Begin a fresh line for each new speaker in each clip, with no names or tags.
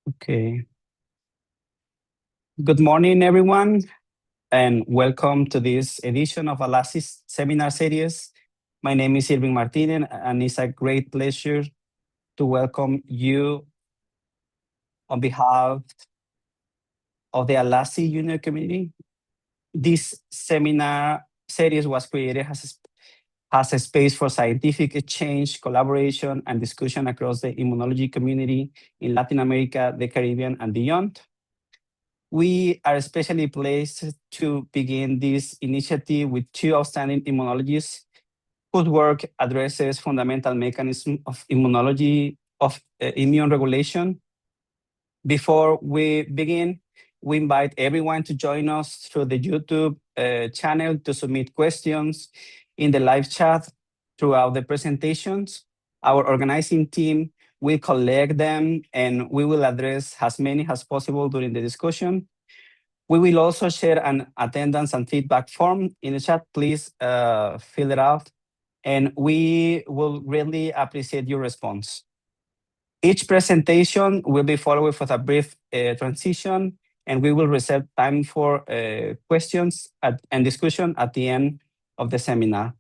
Okay. Good morning, everyone, and welcome to this edition of ALACI seminar series. My name is Irving Martinez, and it's a great pleasure to welcome you on behalf of the ALACI junior community. This seminar series was created as a space for scientific exchange, collaboration, and discussion across the immunology community in Latin America, the Caribbean, and beyond. We are especially pleased to begin this initiative with two outstanding immunologists whose work addresses fundamental mechanisms of immunology of immune regulation. Before we begin, we invite everyone to join us through the YouTube channel to submit questions in the live chat throughout the presentations. Our organizing team will collect them and we will address as many as possible during the discussion. We will also share an attendance and feedback form in the chat. Please fill it out, and we will really appreciate your response. Each presentation will be followed with a brief transition, and we will reserve time for questions and discussion at the end of the seminar.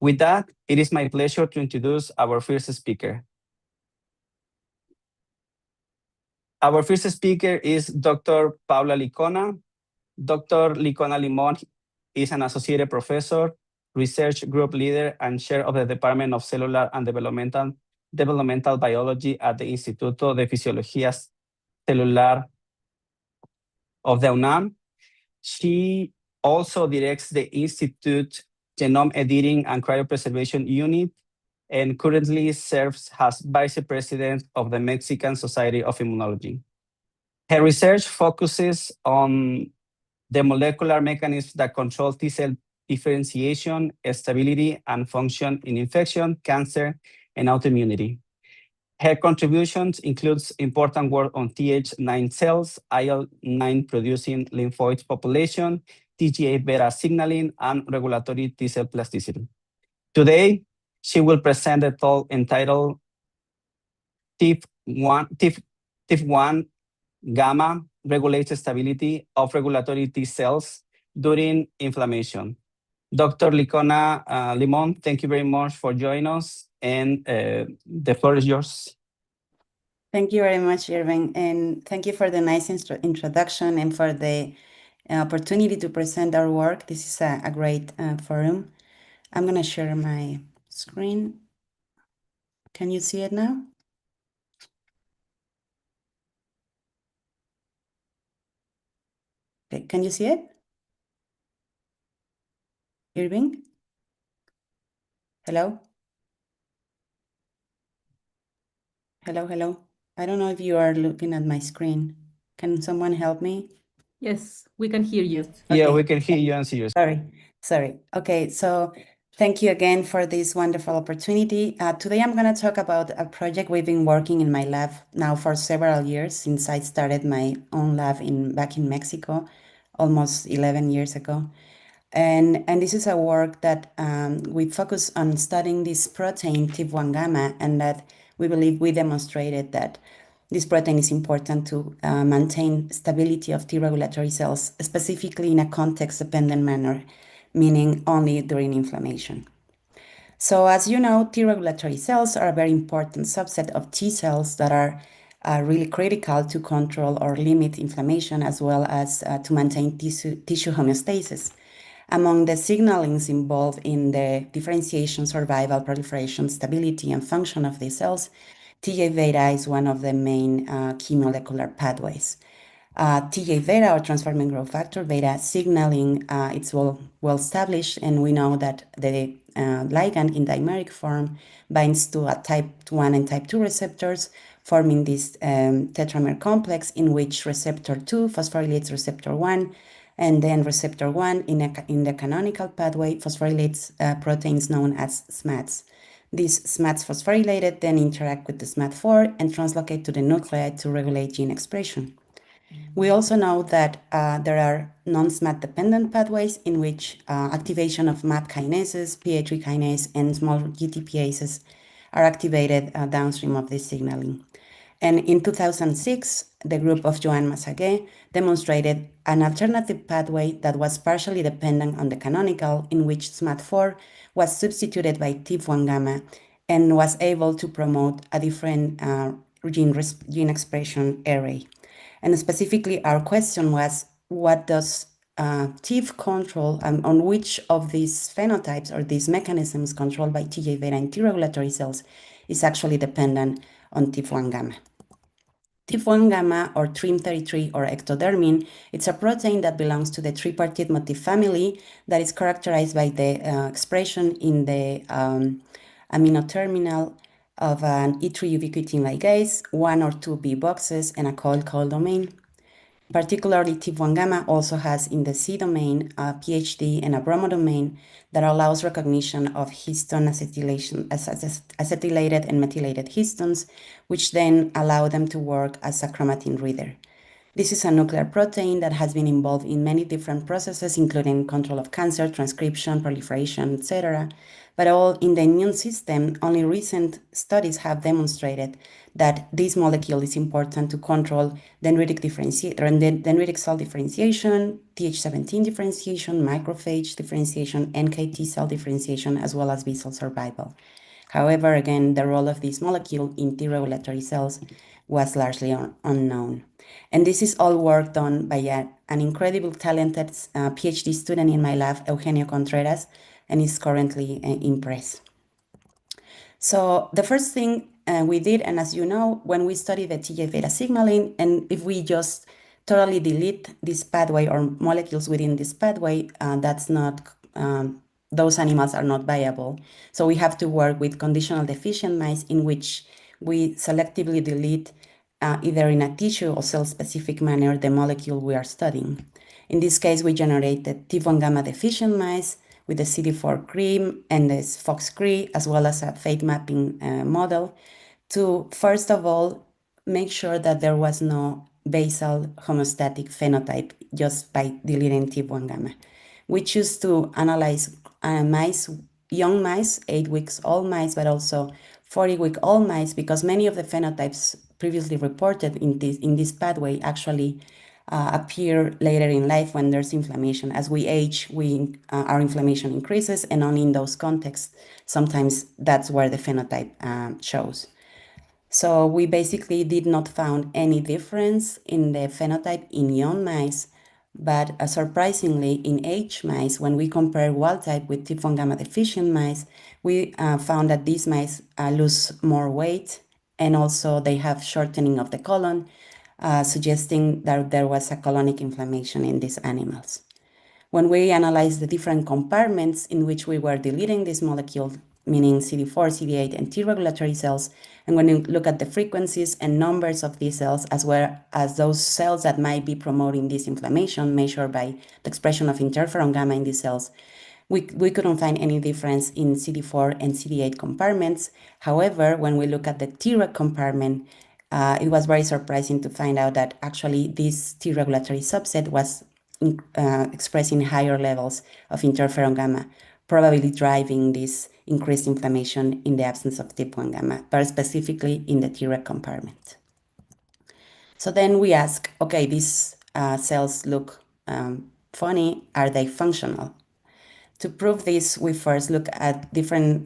With that, it is my pleasure to introduce our first speaker. Our first speaker is Dr. Paula Licona. Dr. Licona Limon is an associate professor, research group leader, and chair of the Department of Cellular and Developmental Biology at the Instituto de Fisiología Celular of the UNAM. She also directs the Institute Genome Editing and Cryopreservation Unit and currently serves as vice president of the Mexican Society of Immunology. Her research focuses on the molecular mechanisms that control T-cell differentiation, stability, and function in infection, cancer, and autoimmunity. Her contributions includes important work on Th9 cells, IL-9 producing lymphoid population, TGA-beta signaling, and regulatory T-cell plasticity. Today, she will present a talk entitled TIF1 gamma regulates stability of regulatory T cells during inflammation. Dr. Licona Limon, thank you very much for joining us, and the floor is yours.
Thank you very much, Irving, and thank you for the nice introduction and for the opportunity to present our work. This is a great forum. I'm going to share my screen. Can you see it now? Okay, can you see it? Irving? Hello? Hello, hello. I don't know if you are looking at my screen. Can someone help me?
Yes, we can hear you.
Okay. Yeah, we can hear you and see you.
Sorry. Okay, so thank you again for this wonderful opportunity. Today I'm going to talk about a project we've been working in my lab now for several years since I started my own lab back in Mexico almost 11 years ago. And this is a work that we focus on studying this protein TIF1 gamma, and that we believe we demonstrated that this protein is important to maintain stability of T regulatory cells, specifically in a context-dependent manner, meaning only during inflammation. So as you know, T regulatory cells are a very important subset of T cells that are really critical to control or limit inflammation, as well as to maintain tissue homeostasis. Among the signalings involved in the differentiation, survival, proliferation, stability, and function of these cells, TGA-beta is one of the main key molecular pathways. TGA-beta, or transforming growth factor beta signaling, it's well established, and we know that the ligand in dimeric form binds to a type 1 and type 2 receptors, forming this tetramer complex in which receptor 2 phosphorylates receptor 1, and then receptor 1 in the canonical pathway phosphorylates proteins known as SMADs. These SMADs phosphorylated then interact with the SMAD4 and translocate to the nuclei to regulate gene expression. We also know that there are non-SMAD dependent pathways in which activation of MAP kinases, PI3 kinase, and small GTPases are activated downstream of this signaling. And in 2006, the group of Joan Massaguet demonstrated an alternative pathway that was partially dependent on the canonical, in which SMAD4 was substituted by TIF1 gamma and was able to promote a different gene expression array. And specifically, our question was, what does TIF control, on which of these phenotypes or these mechanisms controlled by TJ-beta in T regulatory cells is actually dependent on TIF1 gamma. TIF1 gamma, or TRIM33 or ectodermin, it's a protein that belongs to the tripartite motif family that is characterized by the expression in the amino terminal of an E3 ubiquitin ligase, 1 or 2 B boxes, and a coil domain. Particularly, TIF1 gamma also has in the C domain a PhD and a bromo domain that allows recognition of histone acetylation, acetylated and methylated histones, which then allow them to work as a chromatin reader. This is a nuclear protein that has been involved in many different processes, including control of cancer, transcription, proliferation, etc. But all in the immune system, only recent studies have demonstrated that this molecule is important to control dendritic cell differentiation, Th17 differentiation, macrophage differentiation, NK cell differentiation, as well as B cell survival. However, again, the role of this molecule in T regulatory cells was largely unknown. And this is all work done by an incredible talented PhD student in my lab, Eugenio Contreras, and is currently in press. So the first thing we did, and as you know, when we study the TJ-beta signaling, and if we just totally delete this pathway or molecules within this pathway, that's not, those animals are not viable. So we have to work with conditional deficient mice in which we selectively delete either in a tissue or cell-specific manner the molecule we are studying. In this case, we generated TIF1 gamma deficient mice with the CD4 CRE and the FOX CRE, as well as a fate mapping model, to first of all make sure that there was no basal homeostatic phenotype just by deleting TIF1 gamma. We choose to analyze mice, young mice, 8 weeks old mice, but also 40-week-old mice, because many of the phenotypes previously reported in this pathway actually appear later in life when there's inflammation. As we age, our inflammation increases, and only in those contexts, sometimes that's where the phenotype shows. So we basically did not find any difference in the phenotype in young mice, but surprisingly, in aged mice, when we compare wild type with TIF1 gamma deficient mice, we found that these mice lose more weight, and also they have shortening of the colon, suggesting that there was a colonic inflammation in these animals. When we analyzed the different compartments in which we were deleting this molecule, meaning CD4, CD8, and T regulatory cells, and when you look at the frequencies and numbers of these cells, as well as those cells that might be promoting this inflammation measured by the expression of interferon gamma in these cells, we couldn't find any difference in CD4 and CD8 compartments. However, when we look at the Treg compartment, it was very surprising to find out that actually this T regulatory subset was expressing higher levels of interferon gamma, probably driving this increased inflammation in the absence of TIF1 gamma, but specifically in the Treg compartment. So then we ask, okay, these cells look funny, are they functional? To prove this, we first look at different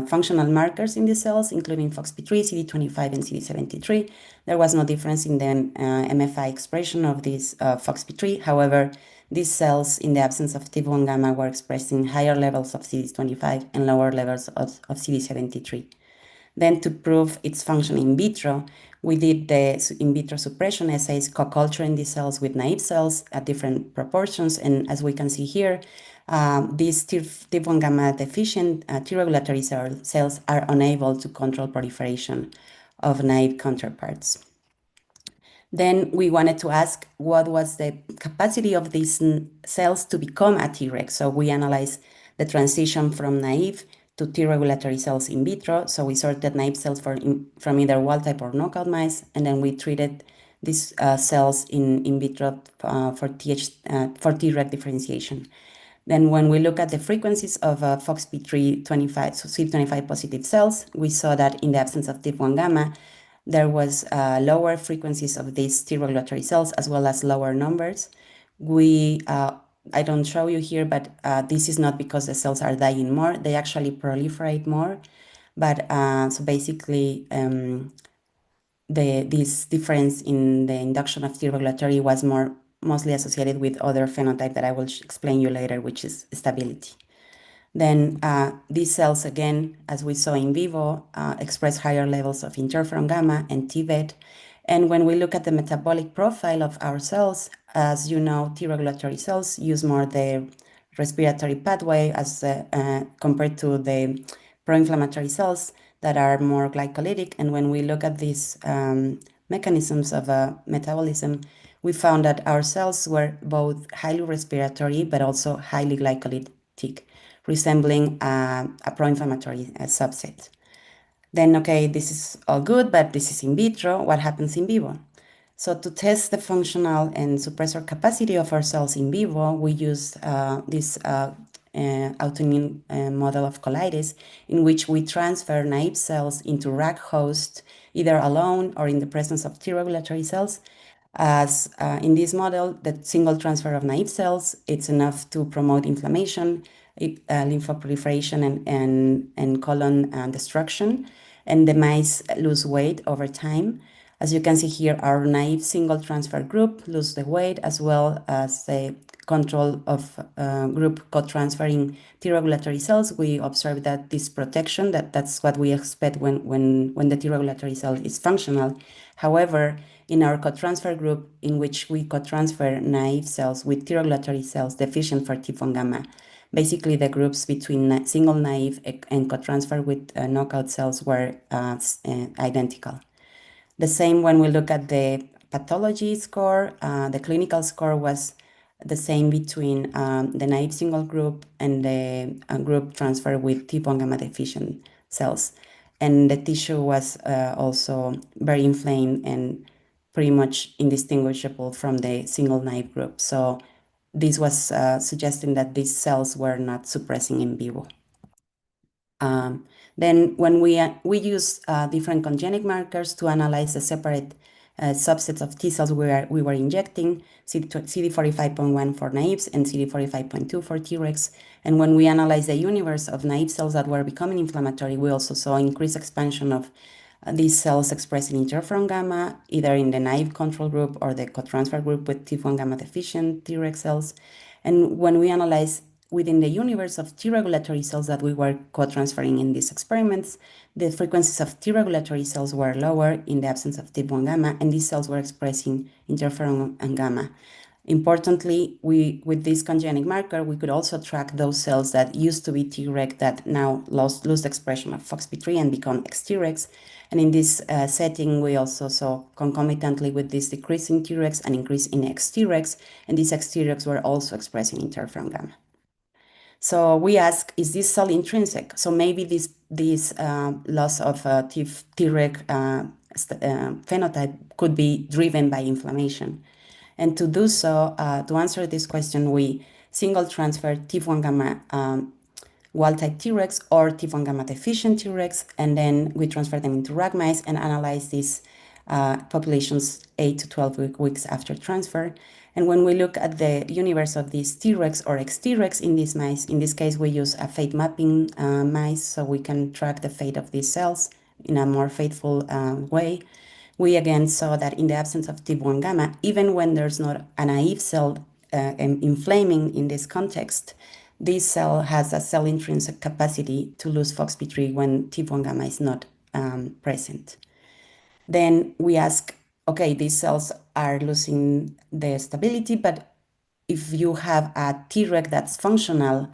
functional markers in the cells, including FOXP3, CD25, and CD73. There was no difference in the MFI expression of this FOXP3. However, these cells, in the absence of TIF1 gamma, were expressing higher levels of CD25 and lower levels of CD73. Then, to prove its function in vitro, we did the in vitro suppression assays, co-culturing these cells with naive cells at different proportions. And as we can see here, these TIF1 gamma deficient T regulatory cells are unable to control proliferation of naive counterparts. Then we wanted to ask what was the capacity of these cells to become a Treg. So we analyzed the transition from naive to T regulatory cells in vitro. So we sorted naive cells from either wild type or knockout mice, and then we treated these cells in vitro for Treg differentiation. Then when we look at the frequencies of FOXP3 25, so CD25 positive cells, we saw that in the absence of TIF1 gamma, there was lower frequencies of these T regulatory cells as well as lower numbers. I don't show you here, but this is not because the cells are dying more, they actually proliferate more. But so basically, this difference in the induction of T regulatory was mostly associated with other phenotype that I will explain you later, which is stability. Then these cells, again, as we saw in vivo, express higher levels of interferon gamma and TVET. And when we look at the metabolic profile of our cells, as you know, T regulatory cells use more the respiratory pathway as compared to the pro-inflammatory cells that are more glycolytic. And when we look at these mechanisms of metabolism, we found that our cells were both highly respiratory but also highly glycolytic, resembling a pro-inflammatory subset. Then, okay, this is all good, but this is in vitro. What happens in vivo? So to test the functional and suppressor capacity of our cells in vivo, we use this autoimmune model of colitis, in which we transfer naive cells into RAG host, either alone or in the presence of T regulatory cells. As in this model, the single transfer of naive cells, it's enough to promote inflammation, lymphoproliferation, and colon destruction, and the mice lose weight over time. As you can see here, our naive single transfer group lose the weight, as well as the control of group co-transferring T regulatory cells. We observe that this protection, that's what we expect when the T regulatory cell is functional. However, in our co-transfer group, in which we co-transfer naive cells with T regulatory cells deficient for T1 gamma, basically the groups between single naive and co-transfer with knockout cells were identical. The same when we look at the pathology score, the clinical score was the same between the naive single group and the group transfer with T1 gamma deficient cells. And the tissue was also very inflamed and pretty much indistinguishable from the single naive group. So this was suggesting that these cells were not suppressing in vivo. Then when we use different congenic markers to analyze the separate subsets of T cells we were injecting, CD45.1 for naives and CD45.2 for Tregs. And when we analyze the universe of naive cells that were becoming inflammatory, we also saw increased expansion of these cells expressing interferon gamma, either in the naive control group or the co-transfer group with T1 gamma deficient Treg cells. And when we analyze within the universe of T regulatory cells that we were co-transferring in these experiments, the frequencies of T regulatory cells were lower in the absence of T1 gamma, and these cells were expressing interferon and gamma. Importantly, with this congenic marker, we could also track those cells that used to be Treg that now lose expression of FOXP3 and become X-Tregs. And in this setting, we also saw concomitantly with this decrease in Tregs an increase in X-Tregs, and these X-Tregs were also expressing interferon gamma. So we ask, is this cell intrinsic? So maybe this loss of Treg phenotype could be driven by inflammation. And to do so, to answer this question, we single transfer T1 gamma wild-type Tregs or T1 gamma deficient Tregs, and then we transfer them into RAG mice and analyze these populations 8 to 12 weeks after transfer. And when we look at the universe of these Tregs or X-Tregs in these mice, in this case, we use a fate mapping mice, so we can track the fate of these cells in a more faithful way. We again saw that in the absence of T1 gamma, even when there's not a naive cell inflaming in this context, this cell has a cell intrinsic capacity to lose FOXP3 when T1 gamma is not present. Then we ask, okay, these cells are losing their stability, but if you have a Treg that's functional,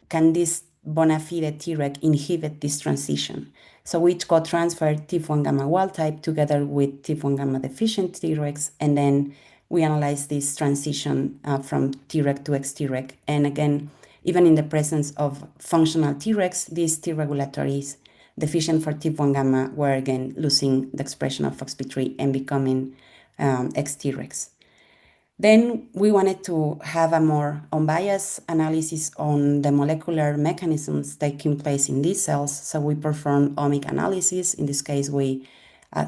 can this bona fide Treg inhibit this transition? So we co-transfer T1 gamma wild type together with T1 gamma deficient Tregs, and then we analyze this transition from Treg to X-Treg. And again, even in the presence of functional Tregs, these T regulatories deficient for T1 gamma were again losing the expression of FOXP3 and becoming X-Tregs. Then we wanted to have a more unbiased analysis on the molecular mechanisms taking place in these cells. So we performed omic analysis. In this case, we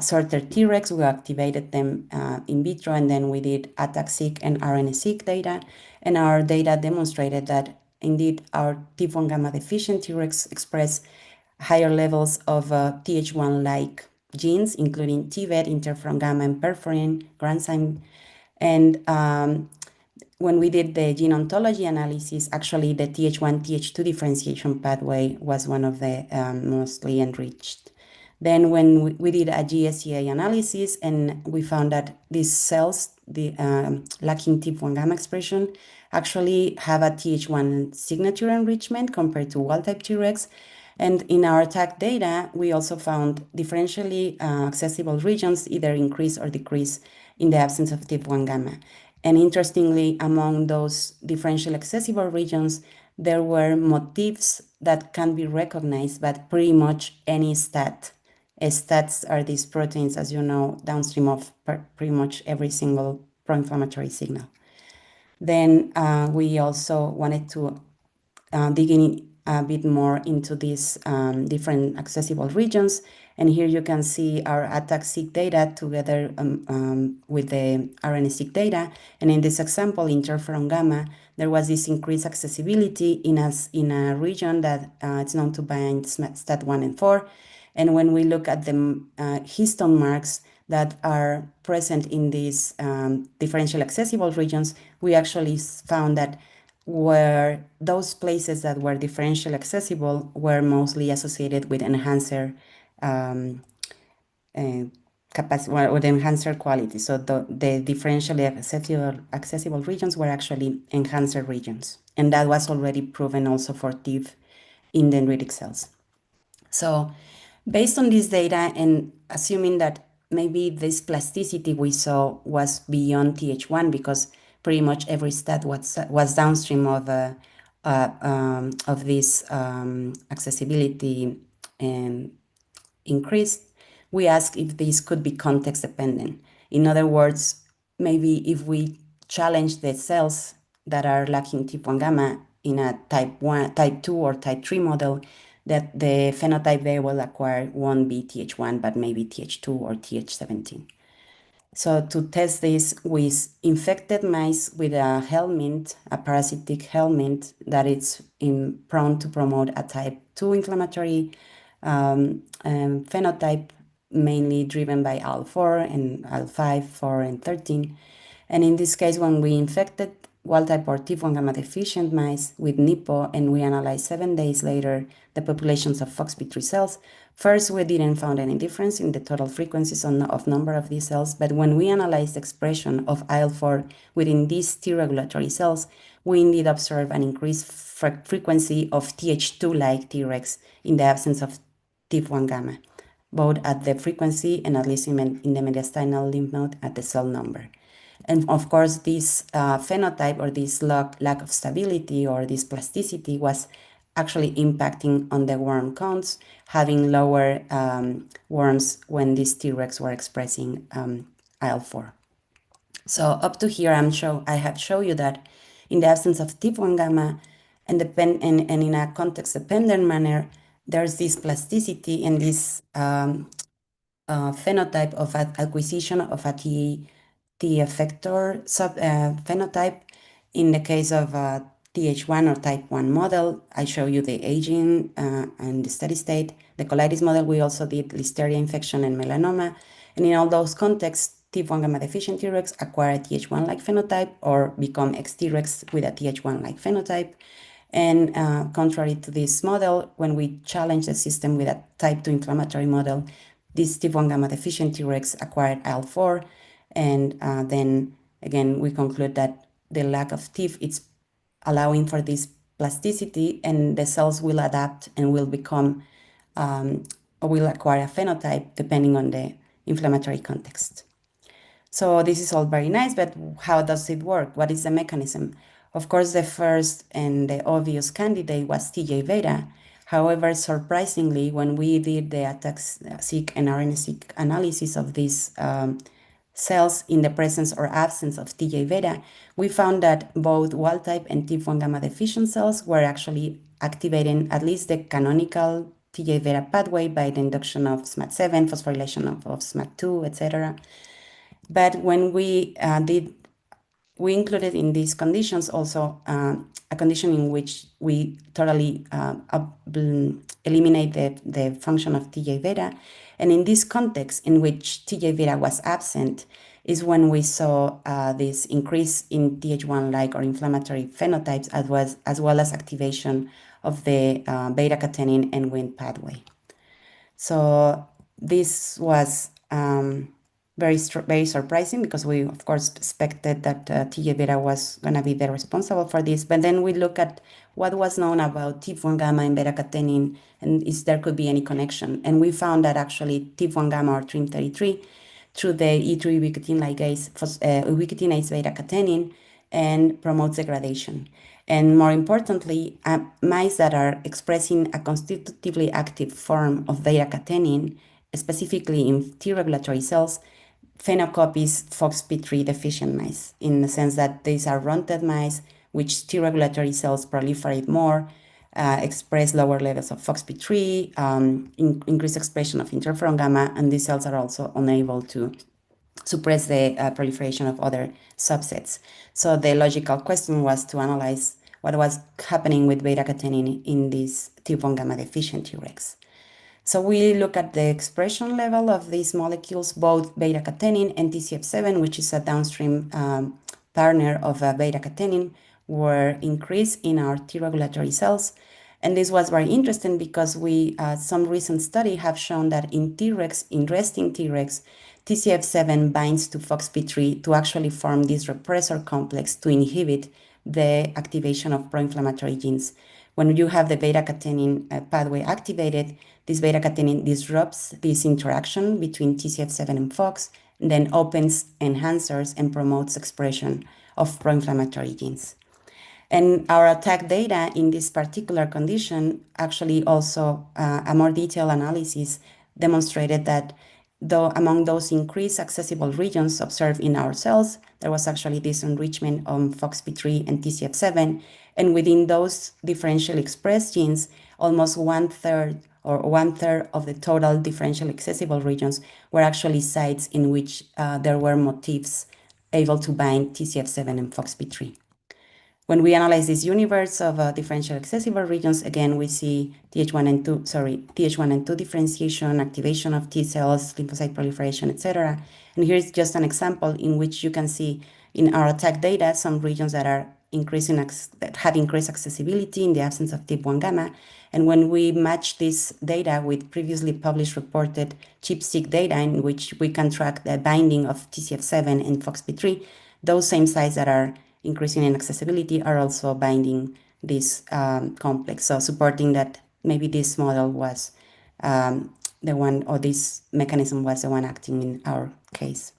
sorter Tregs. We activated them in vitro, and then we did ATAC-seq and RNA-seq data. And our data demonstrated that indeed our TIF1 gamma deficient Tregs express higher levels of Th1-like genes, including TVET, interferon gamma, and perforin, granzyme. And when we did the gene ontology analysis, actually the Th1, Th2 differentiation pathway was one of the mostly enriched. Then when we did a GSEA analysis, and we found that these cells, the lacking TIF1 gamma expression, actually have a Th1 signature enrichment compared to wild-type Tregs. And in our ATAC data, we also found differentially accessible regions either increase or decrease in the absence of TIF1 gamma. And interestingly, among those differentially accessible regions, there were motifs that can be recognized by pretty much any stat. Stats are these proteins, as you know, downstream of pretty much every single pro-inflammatory signal. Then we also wanted to dig in a bit more into these different accessible regions. And here you can see our ATAC-seq data together with the RNA-seq data. And in this example, interferon gamma, there was this increased accessibility in a region that it's known to bind STAT1 and 4. And when we look at the histone marks that are present in these differential accessible regions, we actually found that where those places that were differentially accessible were mostly associated with enhancer capacity or the enhancer quality. So the differentially accessible regions were actually enhancer regions. And that was already proven also for TIF in dendritic cells. So based on this data and assuming that maybe this plasticity we saw was beyond Th1 because pretty much every stat was downstream of this accessibility increase, we asked if this could be context dependent. In other words, maybe if we challenge the cells that are lacking TIF1 gamma in a type 2 or type 3 model, that the phenotype they will acquire won't be Th1, but maybe Th2 or Th17. So to test this, we infected mice with a helminth, a parasitic helminth that is prone to promote a type 2 inflammatory phenotype, mainly driven by IL-4 and IL-5, 4, and 13. And in this case, when we infected wild-type or TIF1 gamma deficient mice with NIPO, and we analyzed 7 days later the populations of FOXP3 cells, first, we didn't find any difference in the total frequencies of number of these cells, but when we analyzed expression of IL-4 within these T regulatory cells, we indeed observed an increased frequency of Th2-like Tregs in the absence of TIF1 gamma, both at the frequency and at least in the mediastinal lymph node at the cell number. And of course, this phenotype or this lack of stability or this plasticity was actually impacting on the worm counts, having lower worms when these Tregs were expressing IL-4. So up to here, I have shown you that in the absence of TIF1 gamma and in a context-dependent manner, there's this plasticity and this phenotype of acquisition of a T effector phenotype. In the case of Th1 or type 1 model, I show you the aging and the steady state. The colitis model, we also did listeria infection and melanoma. And in all those contexts, TIF1 gamma deficient Tregs acquire a Th1-like phenotype or become X-Tregs with a Th1-like phenotype. And contrary to this model, when we challenge the system with a type 2 inflammatory model, these TIF1 gamma deficient Tregs acquired IL-4. And then again, we conclude that the lack of TIF is allowing for this plasticity, and the cells will adapt and will become or will acquire a phenotype depending on the inflammatory context. So this is all very nice, but how does it work? What is the mechanism? Of course, the first and the obvious candidate was TJ-beta. However, surprisingly, when we did the ATAC-seq and RNA-seq analysis of these cells in the presence or absence of TJ-beta, we found that both wild-type and TIF1 gamma deficient cells were actually activating at least the canonical TGA-beta pathway by the induction of SMAD7, phosphorylation of SMAD2, etc. But when we included in these conditions also a condition in which we totally eliminate the function of TGA-beta. And in this context, in which TGA-beta was absent, is when we saw this increase in Th1-like or inflammatory phenotypes, as well as activation of the beta-catenin and Wnt pathway. So this was very surprising, because we, of course, expected that TGA-beta was going to be the responsible for this. But then we look at what was known about TIF1 gamma and beta-catenin, and if there could be any connection. And we found that actually TIF1 gamma, or TRIM33, through the E3 ubiquitin ligase, ubiquitinates beta-catenin and promotes degradation. And more importantly, mice that are expressing a constitutively active form of beta-catenin, specifically in T regulatory cells, phenocopies FOXP3 deficient mice, in the sense that these are runted mice which T regulatory cells proliferate more, express lower levels of FOXP3, increased expression of interferon gamma, and these cells are also unable to suppress the proliferation of other subsets. So the logical question was to analyze what was happening with beta-catenin in these TIF1 gamma deficient Tregs. So we look at the expression level of these molecules, both beta-catenin and TCF7, which is a downstream partner of beta-catenin, were increased in our T regulatory cells. And this was very interesting because some recent studies have shown that in Tregs, in resting Tregs, TCF7 binds to FOXP3 to actually form this repressor complex to inhibit the activation of pro-inflammatory genes. When you have the beta-catenin pathway activated, this beta-catenin disrupts this interaction between TCF7 and FOX, and then opens enhancers and promotes expression of pro-inflammatory genes. And our attack data in this particular condition, actually also a more detailed analysis demonstrated that though among those increased accessible regions observed in our cells, there was actually this enrichment on FOXP3 and TCF7, and within those differentially expressed genes, almost one-third of the total differentially accessible regions were actually sites in which there were motifs able to bind TCF7 and FOXP3. When we analyze this universe of differential accessible regions, again, we see Th1 and 2 differentiation, activation of T cells, lymphocyte proliferation, etc. And here's just an example in which you can see in our attack data some regions that are that have increased accessibility in the absence of TIF1 gamma. And when we match this data with previously published reported ChIP-seq data, in which we can track the binding of TCF7 and FOXP3, those same sites that are increasing in accessibility are also binding this complex. So supporting that maybe this model was the one, or this mechanism was the one acting in our case.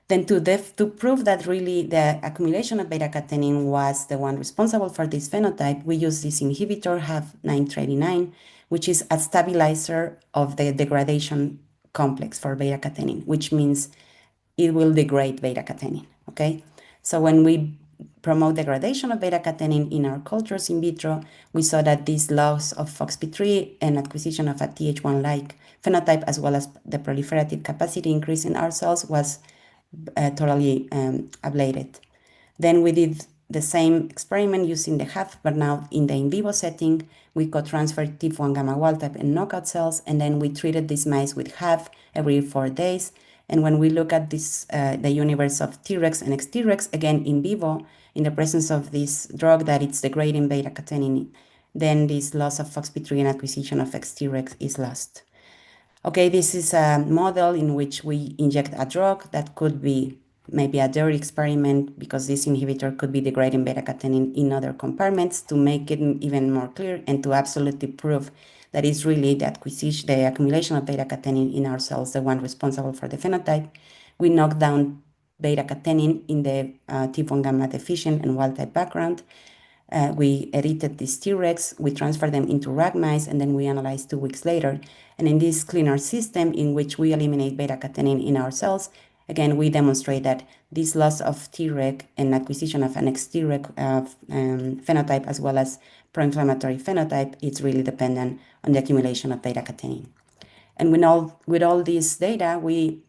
Then to prove that really the accumulation of beta-catenin was the one responsible for this phenotype, we use this inhibitor, HAV939, which is a stabilizer of the degradation complex for beta-catenin, which means it will degrade beta-catenin, okay? So when we promote degradation of beta-catenin in our cultures in vitro, we saw that this loss of FOXP3 and acquisition of a Th1-like phenotype, as well as the proliferative capacity increase in our cells, was totally ablated. Then we did the same experiment using the HAV, but now in the in vivo setting. We co-transferred TIF1 gamma wild type and knockout cells, and then we treated these mice with HAV every 4 days. And when we look at this, the universe of Tregs and XTregs, again in vivo, in the presence of this drug that it's degrading beta-catenin, then this loss of FOXP3 and acquisition of XTregs is lost. Okay, this is a model in which we inject a drug that could be maybe a dirty experiment, because this inhibitor could be degrading beta-catenin in other compartments, to make it even more clear and to absolutely prove that is really the accumulation of beta-catenin in our cells, the one responsible for the phenotype. We knock down beta-catenin in the TIF1 gamma deficient and wild-type background. We edited these Tregs, we transferred them into rag mice, and then we analyzed 2 weeks later. And in this cleaner system in which we eliminate beta-catenin in our cells, again, we demonstrate that this loss of Treg and acquisition of an ex-Treg phenotype as well as pro-inflammatory phenotype is really dependent on the accumulation of beta-catenin. And with all this data, we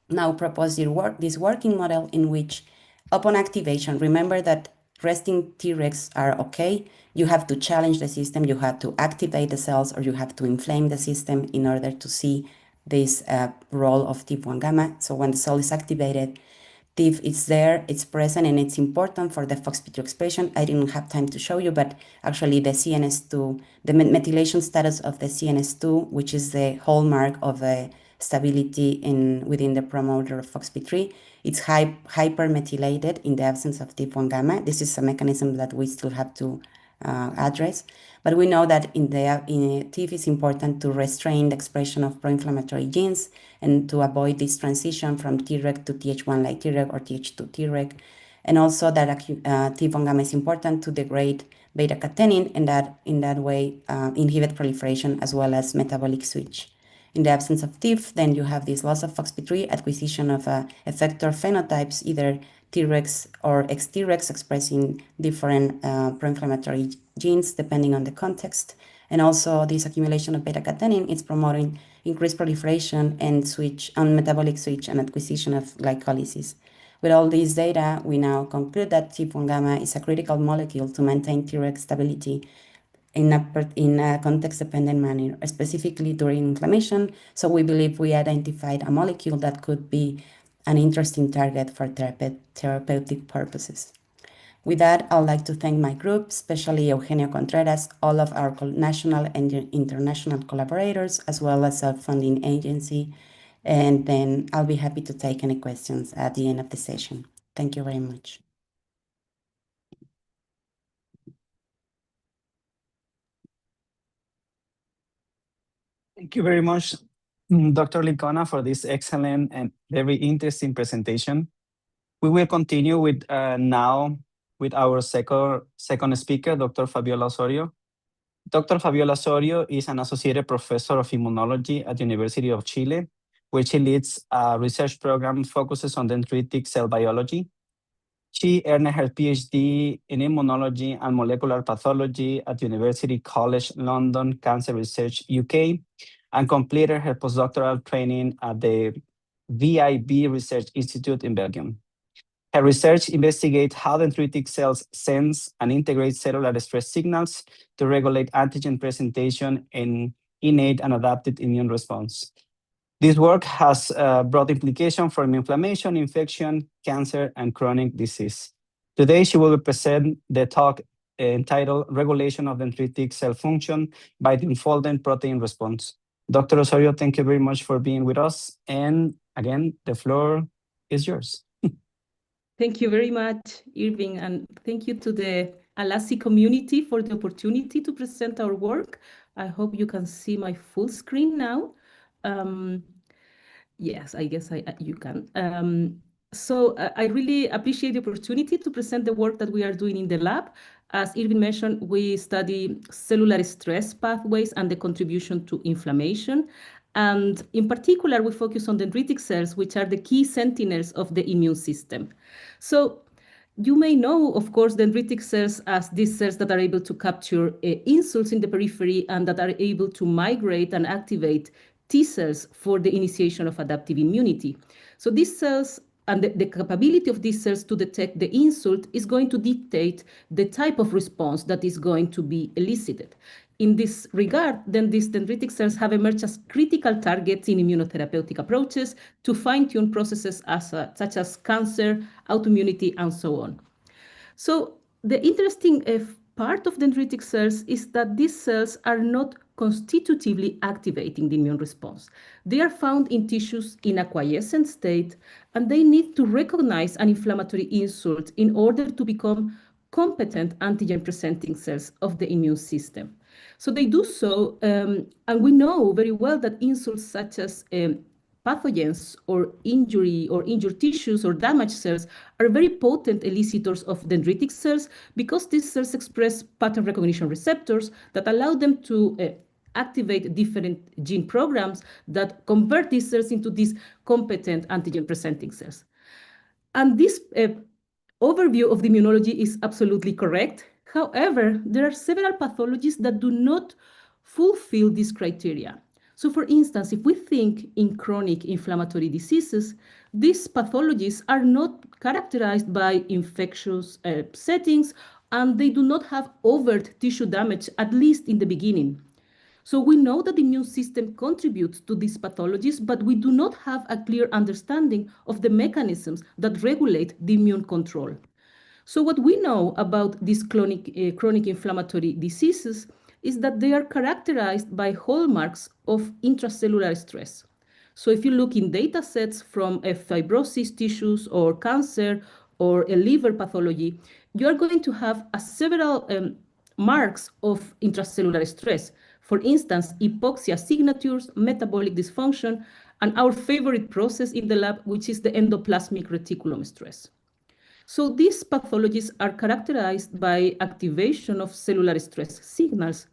now propose this working model in which upon activation, remember that resting Tregs are okay. You have to challenge the system, you have to activate the cells, or you have to inflame the system in order to see this role of TIP1 gamma. So when the cell is activated, TIF is there, it's present, and it's important for the FOXP2 expression. I didn't have time to show you, but actually the CNS2, the methylation status of the CNS2, which is the hallmark of the stability within the promoter of FOXP3, it's hypermethylated in the absence of TIP1 gamma. This is a mechanism that we still have to address. But we know that in TIF is important to restrain the expression of pro-inflammatory genes and to avoid this transition from Treg to Th1-like Treg or Th2 Treg. And also that TIP1 gamma is important to degrade beta-catenin and that in that way inhibit proliferation as well as metabolic switch. In the absence of TIF, then you have this loss of FOXP3, acquisition of effector phenotypes, either Tregs or ex-Tregs expressing different pro-inflammatory genes depending on the context. And also this accumulation of beta-catenin is promoting increased proliferation and switch on metabolic switch and acquisition of glycolysis. With all these data, we now conclude that TIP1 gamma is a critical molecule to maintain Treg stability in a context-dependent manner, specifically during inflammation. So we believe we identified a molecule that could be an interesting target for therapeutic purposes. With that, I'd like to thank my group, especially Eugenio Contreras, all of our national and international collaborators, as well as our funding agency. And then I'll be happy to take any questions at the end of the session. Thank you very much.
Thank you very much, Dr. Licona, for this excellent and very interesting presentation. We will continue with now with our second speaker, Dr. Fabiola Osorio. Dr. Fabiola Osorio is an associate professor of immunology at the University of Chile, where she leads a research program focuses on dendritic cell biology. She earned her PhD in immunology and molecular pathology at University College London Cancer Research UK and completed her postdoctoral training at the VIB Research Institute in Belgium. Her research investigates how dendritic cells sense and integrate cellular stress signals to regulate antigen presentation and innate and adaptive immune response. This work has broad implications for inflammation, infection, cancer, and chronic disease. Today, she will present the talk entitled Regulation of Dendritic Cell Function by the Unfolding Protein Response. Dr. Osorio, thank you very much for being with us. And again, the floor is yours.
Thank you very much, Irving, and thank you to the ALACI community for the opportunity to present our work. I hope you can see my full screen now. Yes, I guess you can. I really appreciate the opportunity to present the work that we are doing in the lab. As Irving mentioned, we study cellular stress pathways and the contribution to inflammation. And in particular, we focus on dendritic cells, which are the key sentinels of the immune system. So you may know, of course, dendritic cells as these cells that are able to capture insults in the periphery and that are able to migrate and activate T cells for the initiation of adaptive immunity. So these cells and the capability of these cells to detect the insult is going to dictate the type of response that is going to be elicited. In this regard, then these dendritic cells have emerged as critical targets in immunotherapeutic approaches to fine-tune processes such as cancer, autoimmunity, and so on. So the interesting part of dendritic cells is that these cells are not constitutively activating the immune response. They are found in tissues in a quiescent state, and they need to recognize an inflammatory insult in order to become competent antigen-presenting cells of the immune system. So they do so, and we know very well that insults such as pathogens or injured tissues or damaged cells are very potent elicitors of dendritic cells because these cells express pattern recognition receptors that allow them to activate different gene programs that convert these cells into these competent antigen-presenting cells. And this overview of the immunology is absolutely correct. However, there are several pathologies that do not fulfill this criteria. So for instance, if we think in chronic inflammatory diseases, these pathologies are not characterized by infectious settings, and they do not have overt tissue damage, at least in the beginning. So we know that the immune system contributes to these pathologies, but we do not have a clear understanding of the mechanisms that regulate the immune control. So what we know about these chronic inflammatory diseases is that they are characterized by hallmarks of intracellular stress. So if you look in data sets from fibrosis tissues or cancer or a liver pathology, you are going to have several marks of intracellular stress. For instance, hypoxia signatures, metabolic dysfunction, and our favorite process in the lab, which is the endoplasmic reticulum stress. So these pathologies are characterized by activation of cellular stress signals.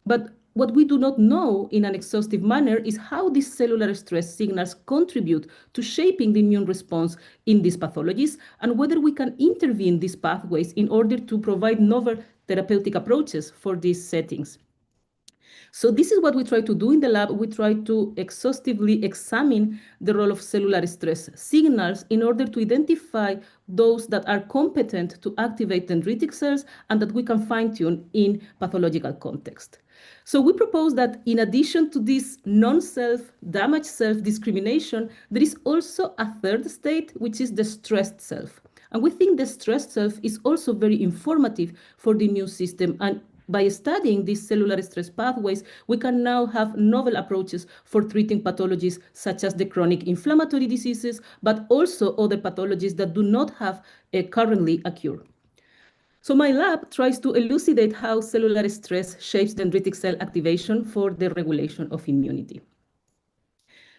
But what we do not know in an exhaustive manner is how these cellular stress signals contribute to shaping the immune response in these pathologies, and whether we can intervene these pathways in order to provide novel therapeutic approaches for these settings. So this is what we try to do in the lab. We try to exhaustively examine the role of cellular stress signals in order to identify those that are competent to activate dendritic cells and that we can fine-tune in pathological context. So we propose that in addition to this non-self, damaged self discrimination, there is also a third state, which is the stressed self. And we think the stressed self is also very informative for the immune system. And by studying these cellular stress pathways, we can now have novel approaches for treating pathologies such as the chronic inflammatory diseases, but also other pathologies that do not have currently a cure. So my lab tries to elucidate how cellular stress shapes dendritic cell activation for the regulation of immunity.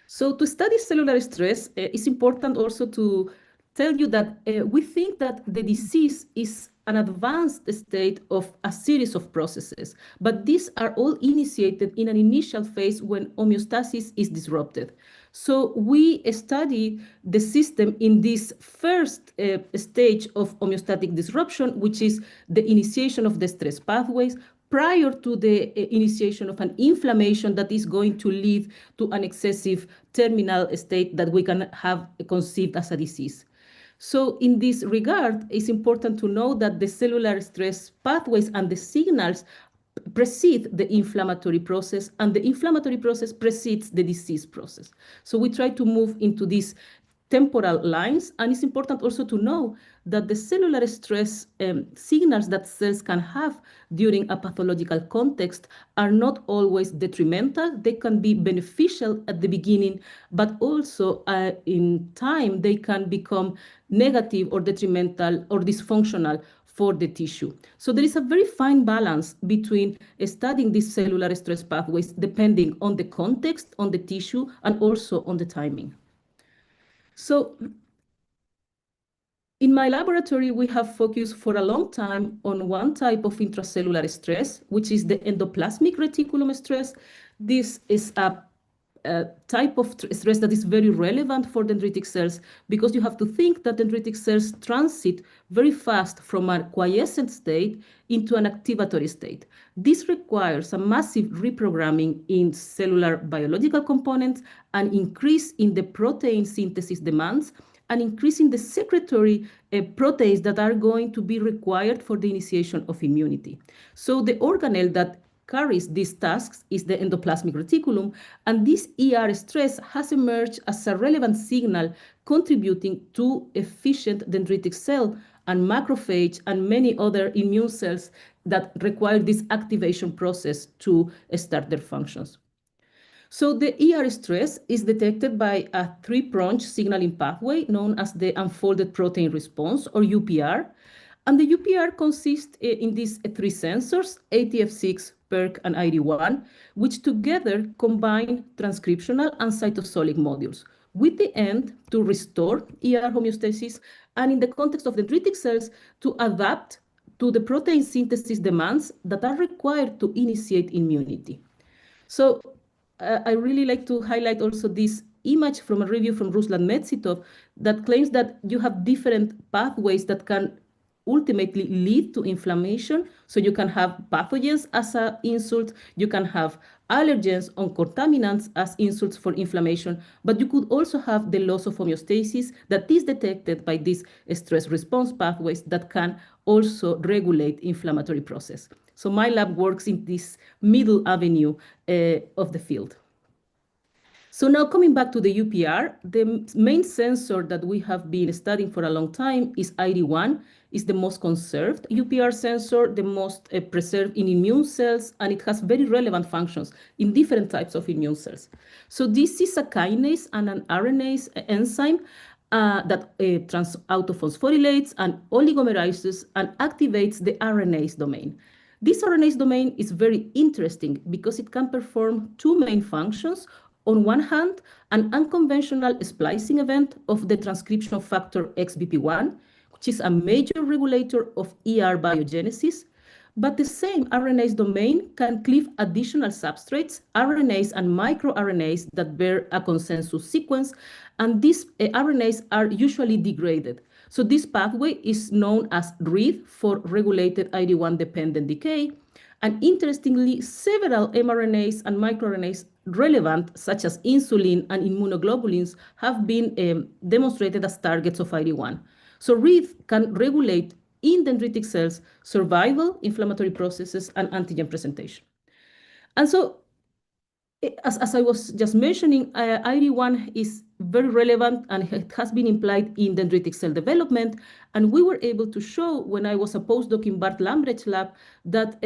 So to study cellular stress, it's important also to tell you that we think that the disease is an advanced state of a series of processes, but these are all initiated in an initial phase when homeostasis is disrupted. So we study the system in this first stage of homeostatic disruption, which is the initiation of the stress pathways, prior to the initiation of an inflammation that is going to lead to an excessive terminal state that we can have conceived as a disease. So in this regard, it's important to know that the cellular stress pathways and the signals precede the inflammatory process, and the inflammatory process precedes the disease process. So we try to move into these temporal lines, and it's important also to know that the cellular stress signals that cells can have during a pathological context are not always detrimental. They can be beneficial at the beginning, but also in time they can become negative or detrimental or dysfunctional for the tissue. So there is a very fine balance between studying these cellular stress pathways depending on the context, on the tissue, and also on the timing. So in my laboratory, we have focused for a long time on one type of intracellular stress, which is the endoplasmic reticulum stress. This is a type of stress that is very relevant for dendritic cells, because you have to think that dendritic cells transit very fast from a quiescent state into an activatory state. This requires a massive reprogramming in cellular biological components, an increase in the protein synthesis demands, and increasing the secretory proteins that are going to be required for the initiation of immunity. So the organelle that carries these tasks is the endoplasmic reticulum, and this ER stress has emerged as a relevant signal contributing to efficient dendritic cell and macrophage and many other immune cells that require this activation process to start their functions. So the ER stress is detected by a three-pronged signaling pathway known as the unfolded protein response, or UPR. And the UPR consists in these three sensors, ATF6, PERK, and ID1, which together combine transcriptional and cytosolic modules, with the end to restore ER homeostasis, and in the context of dendritic cells, to adapt to the protein synthesis demands that are required to initiate immunity. So I really like to highlight also this image from a review from Ruslan Metsitov that claims that you have different pathways that can ultimately lead to inflammation. So you can have pathogens as an insult, you can have allergens on contaminants as insults for inflammation, but you could also have the loss of homeostasis that is detected by these stress response pathways that can also regulate inflammatory process. So my lab works in this middle avenue of the field. So now coming back to the UPR, the main sensor that we have been studying for a long time is ID1, is the most conserved UPR sensor, the most preserved in immune cells, and it has very relevant functions in different types of immune cells. So this is a kinase and an RNase enzyme that autophosphorylates and oligomerizes and activates the RNase domain. This RNase domain is very interesting because it can perform two main functions. On one hand, an unconventional splicing event of the transcription factor XBP1, which is a major regulator of ER biogenesis, but the same RNase domain can cleave additional substrates, RNase and microRNAs that bear a consensus sequence, and these RNAs are usually degraded. So this pathway is known as READ for regulated ID1-dependent decay. And interestingly, several mRNAs and microRNAs relevant, such as insulin and immunoglobulins, have been demonstrated as targets of ID1. So READ can regulate in dendritic cells survival, inflammatory processes, and antigen presentation. And so, as I was just mentioning, ID1 is very relevant and it has been implied in dendritic cell development. And we were able to show, when I was a postdoc in Bart Lambrecht's lab, that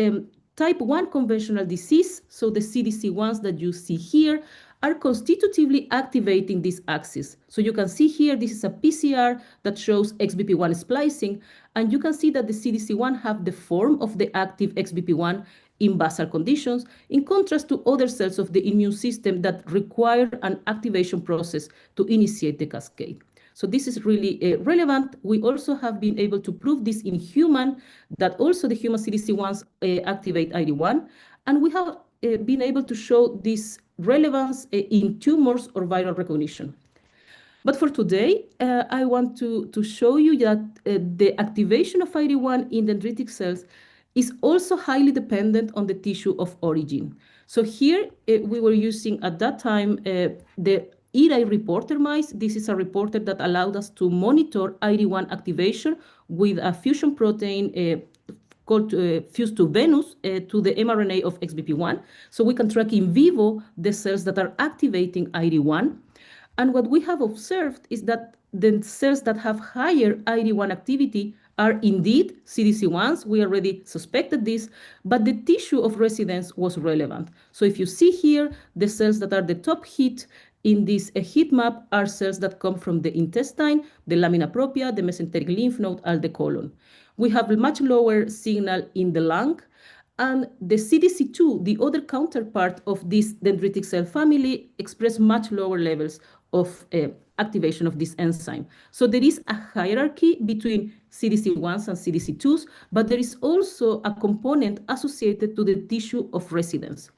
type 1 conventional disease, so the CDC1s that you see here, are constitutively activating this axis. So you can see here, this is a PCR that shows XBP1 splicing, and you can see that the CDC1 have the form of the active XBP1 in basal conditions, in contrast to other cells of the immune system that require an activation process to initiate the cascade. So this is really relevant. We also have been able to prove this in human, that also the human CDC1s activate ID1, and we have been able to show this relevance in tumors or viral recognition. But for today, I want to show you that the activation of ID1 in dendritic cells is also highly dependent on the tissue of origin. So here we were using at that time the ERI reporter mice. This is a reporter that allowed us to monitor ID1 activation with a fusion protein called fused to Venus to the mRNA of XBP1. So we can track in vivo the cells that are activating ID1. And what we have observed is that the cells that have higher ID1 activity are indeed CDC1s. We already suspected this, but the tissue of residence was relevant. So if you see here, the cells that are the top hit in this heat map are cells that come from the intestine, the lamina propria, the mesenteric lymph node, and the colon. We have a much lower signal in the lung, and the CDC2, the other counterpart of this dendritic cell family, express much lower levels of activation of this enzyme. So there is a hierarchy between CDC1s and CDC2s, but there is also a component associated to the tissue of residence.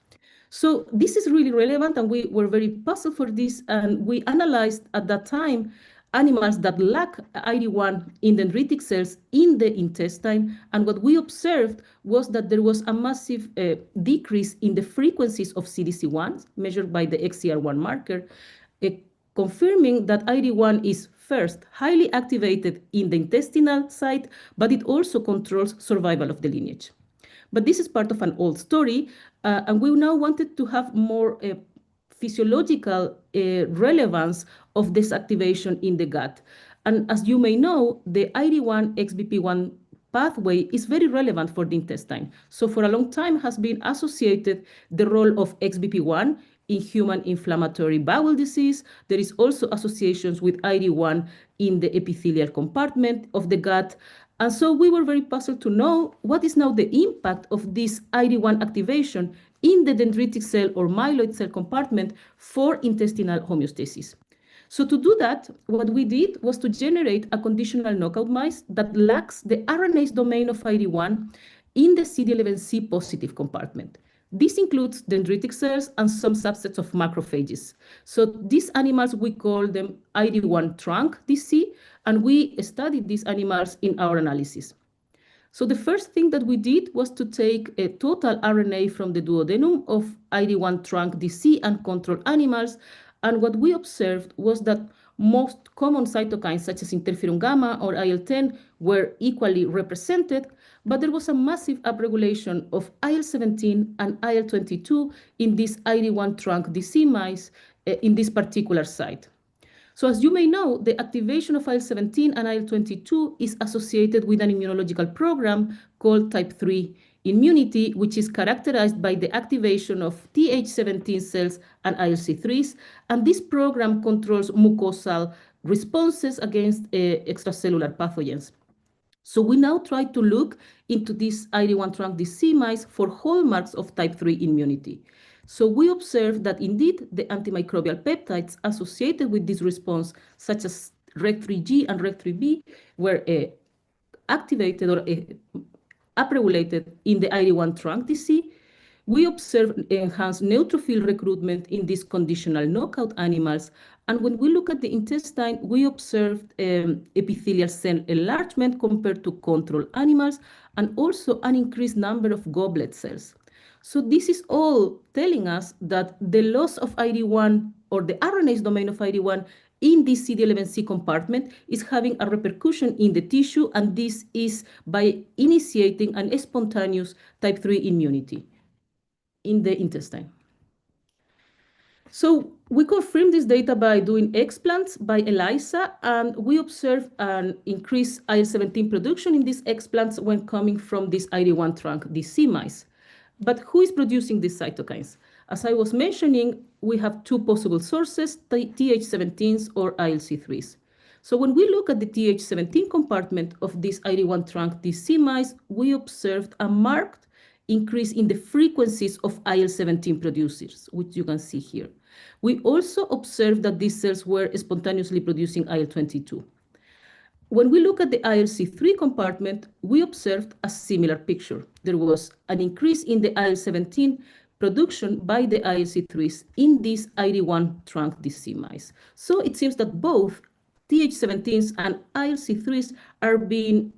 So this is really relevant, and we were very puzzled for this, and we analyzed at that time animals that lack ID1 in dendritic cells in the intestine, and what we observed was that there was a massive decrease in the frequencies of CDC1 measured by the XCR1 marker, confirming that ID1 is first highly activated in the intestinal site, but it also controls survival of the lineage. But this is part of an old story, and we now wanted to have more physiological relevance of this activation in the gut. And as you may know, the ID1 XBP1 pathway is very relevant for the intestine. So for a long time has been associated the role of XBP1 in human inflammatory bowel disease. There is also associations with ID1 in the epithelial compartment of the gut. And so we were very puzzled to know what is now the impact of this ID1 activation in the dendritic cell or myeloid cell compartment for intestinal homeostasis. So to do that, what we did was to generate a conditional knockout mice that lacks the RNase domain of ID1 in the CD11C positive compartment. This includes dendritic cells and some subsets of macrophages. So these animals, we call them ID1 trunk DC, and we studied these animals in our analysis. So the first thing that we did was to take a total RNA from the duodenum of ID1 trunk DC and control animals. And what we observed was that most common cytokines, such as interferon gamma or IL-10, were equally represented, but there was a massive upregulation of IL-17 and IL-22 in these ID1 trunk DC mice in this particular site. So as you may know, the activation of IL-17 and IL-22 is associated with an immunological program called type 3 immunity, which is characterized by the activation of Th17 cells and ILC3s. And this program controls mucosal responses against extracellular pathogens. So we now try to look into these ID1 trunk DC mice for hallmarks of type 3 immunity. So we observed that indeed the antimicrobial peptides associated with this response, such as REC3G and REC3B, were activated or upregulated in the ID1 trunk DC. We observed enhanced neutrophil recruitment in these conditional knockout animals. And when we look at the intestine, we observed epithelial cell enlargement compared to control animals, and also an increased number of goblet cells. So this is all telling us that the loss of ID1 or the RNase domain of ID1 in this CD11C compartment is having a repercussion in the tissue, and this is by initiating an spontaneous type 3 immunity in the intestine. So we confirmed this data by doing explants by ELISA, and we observed an increased IL-17 production in these explants when coming from this ID1 trunk DC mice. But who is producing these cytokines? As I was mentioning, we have two possible sources, the Th17s or ILC3s. So when we look at the Th17 compartment of this ID1 trunk DC mice, we observed a marked increase in the frequencies of IL-17 producers, which you can see here. We also observed that these cells were spontaneously producing IL-22. When we look at the ILC3 compartment, we observed a similar picture. There was an increase in the IL-17 production by the ILC3s in these ID1 trunk DC mice. So it seems that both Th17s and ILC3s are being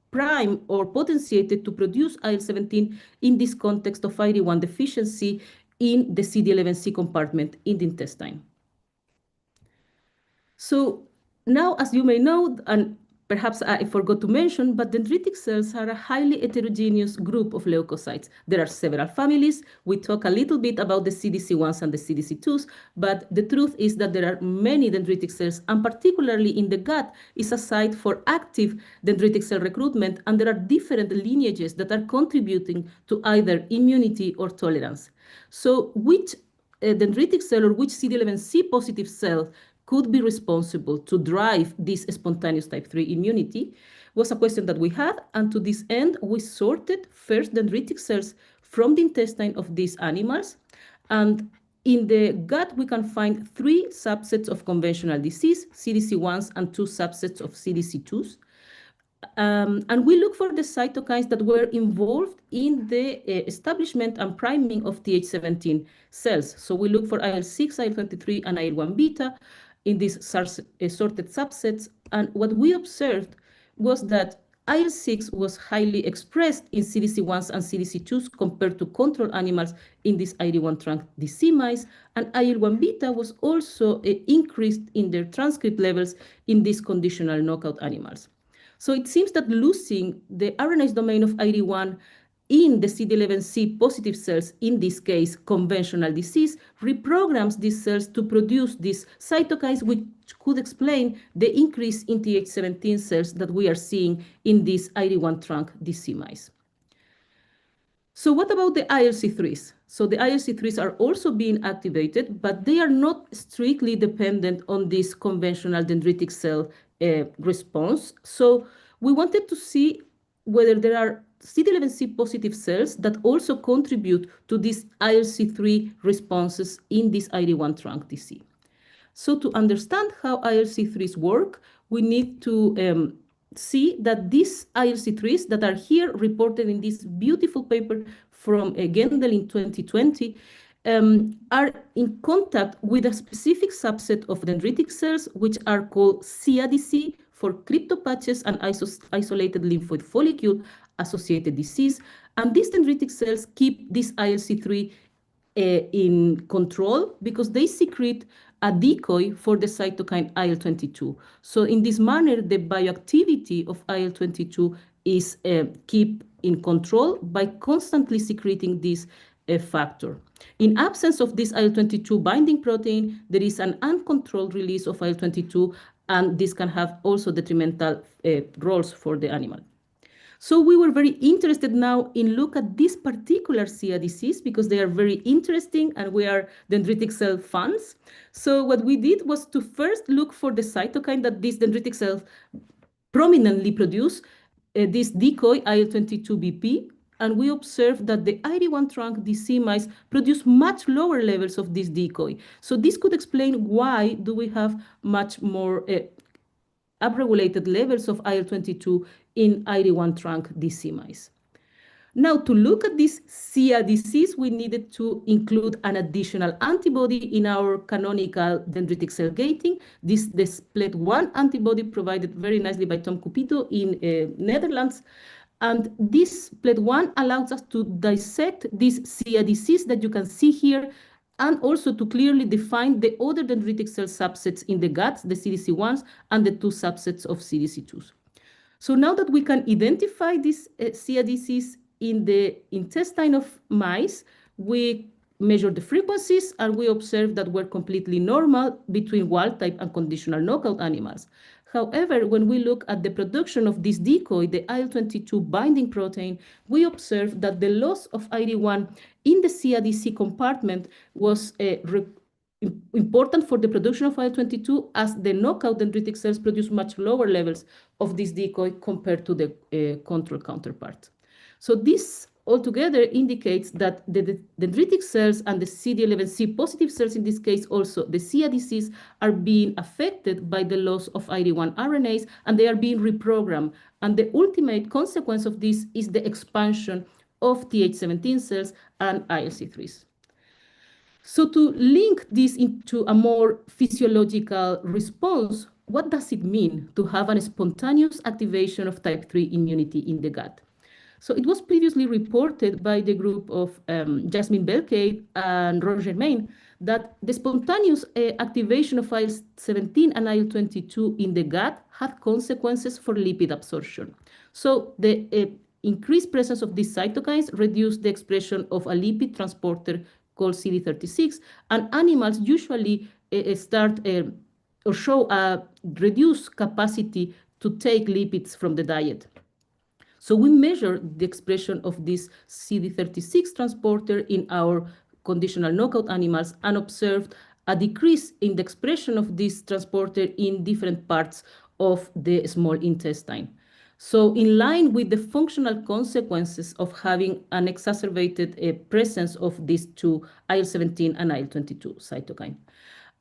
primed or potentiated to produce IL-17 in this context of ID1 deficiency in the CD11C compartment in the intestine. So now, as you may know, and perhaps I forgot to mention, but dendritic cells are a highly heterogeneous group of leukocytes. There are several families. We talk a little bit about the CDC1s and the CDC2s, but the truth is that there are many dendritic cells, and particularly in the gut is a site for active dendritic cell recruitment, and there are different lineages that are contributing to either immunity or tolerance. So which dendritic cell or which CD11C positive cell could be responsible to drive this spontaneous type 3 immunity was a question that we had. And to this end, we sorted first dendritic cells from the intestine of these animals. And in the gut, we can find 3 subsets of conventional disease, CDC1s, and 2 subsets of CDC2s. And we look for the cytokines that were involved in the establishment and priming of Th17 cells. So we look for IL-6, IL-23, and IL-1 beta in these sorted subsets. And what we observed was that IL-6 was highly expressed in CDC1s and CDC2s compared to control animals in these ID1 trunk DC mice, and IL-1 beta was also increased in their transcript levels in these conditional knockout animals. So it seems that losing the RNase domain of ID1 in the CD11C positive cells, in this case conventional disease, reprograms these cells to produce these cytokines, which could explain the increase in Th17 cells that we are seeing in these ID1 trunk DC mice. So what about the ILC3s? So the ILC3s are also being activated, but they are not strictly dependent on this conventional dendritic cell response. So we wanted to see whether there are CD11C positive cells that also contribute to these ILC3 responses in this ID1 trunk DC. So to understand how ILC3s work, we need to see that these ILC3s that are here reported in this beautiful paper from Gendel in 2020 are in contact with a specific subset of dendritic cells, which are called CADC for cryptopatches and isolated lymphoid follicle associated disease. And these dendritic cells keep this ILC3 in control because they secrete a decoy for the cytokine IL-22. So in this manner, the bioactivity of IL-22 is kept in control by constantly secreting this factor. In absence of this IL-22 binding protein, there is an uncontrolled release of IL-22, and this can have also detrimental roles for the animal. So we were very interested now in look at this particular CADCs because they are very interesting and we are dendritic cell fans. So what we did was to first look for the cytokine that these dendritic cells prominently produce, this decoy IL-22BP, and we observed that the ID1 trunk DC mice produce much lower levels of this decoy. So this could explain why do we have much more upregulated levels of IL-22 in ID1 trunk DC mice. Now, to look at this CADCs, we needed to include an additional antibody in our canonical dendritic cell gating. This SPLET1 antibody provided very nicely by Tom Cupido in Netherlands. And this SPLET1 allows us to dissect these CADCs that you can see here, and also to clearly define the other dendritic cell subsets in the gut, the CDC1s, and the two subsets of CDC2s. So now that we can identify these CADCs in the intestine of mice, we measure the frequencies and we observe that we're completely normal between wild type and conditional knockout animals. However, when we look at the production of this decoy, the IL-22 binding protein, we observe that the loss of ID1 in the CADC compartment was important for the production of IL-22, as the knockout dendritic cells produce much lower levels of this decoy compared to the control counterpart. So this altogether indicates that the dendritic cells and the CD11C positive cells, in this case also the CADCs, are being affected by the loss of ID1 RNAs, and they are being reprogrammed. And the ultimate consequence of this is the expansion of Th17 cells and ILC3s. So to link this into a more physiological response, what does it mean to have a spontaneous activation of type 3 immunity in the gut? So it was previously reported by the group of Jasmine Belkade and Roger Main that the spontaneous activation of IL-17 and IL-22 in the gut had consequences for lipid absorption. So the increased presence of these cytokines reduced the expression of a lipid transporter called CD36, and animals usually start or show a reduced capacity to take lipids from the diet. So we measured the expression of this CD36 transporter in our conditional knockout animals and observed a decrease in the expression of this transporter in different parts of the small intestine. So in line with the functional consequences of having an exacerbated presence of these two IL-17 and IL-22 cytokine.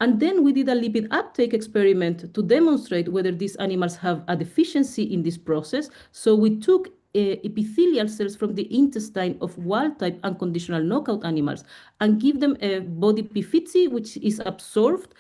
And then we did a lipid uptake experiment to demonstrate whether these animals have a deficiency in this process. So we took epithelial cells from the intestine of wild-type unconditional knockout animals and give them a body P50, which is absorbed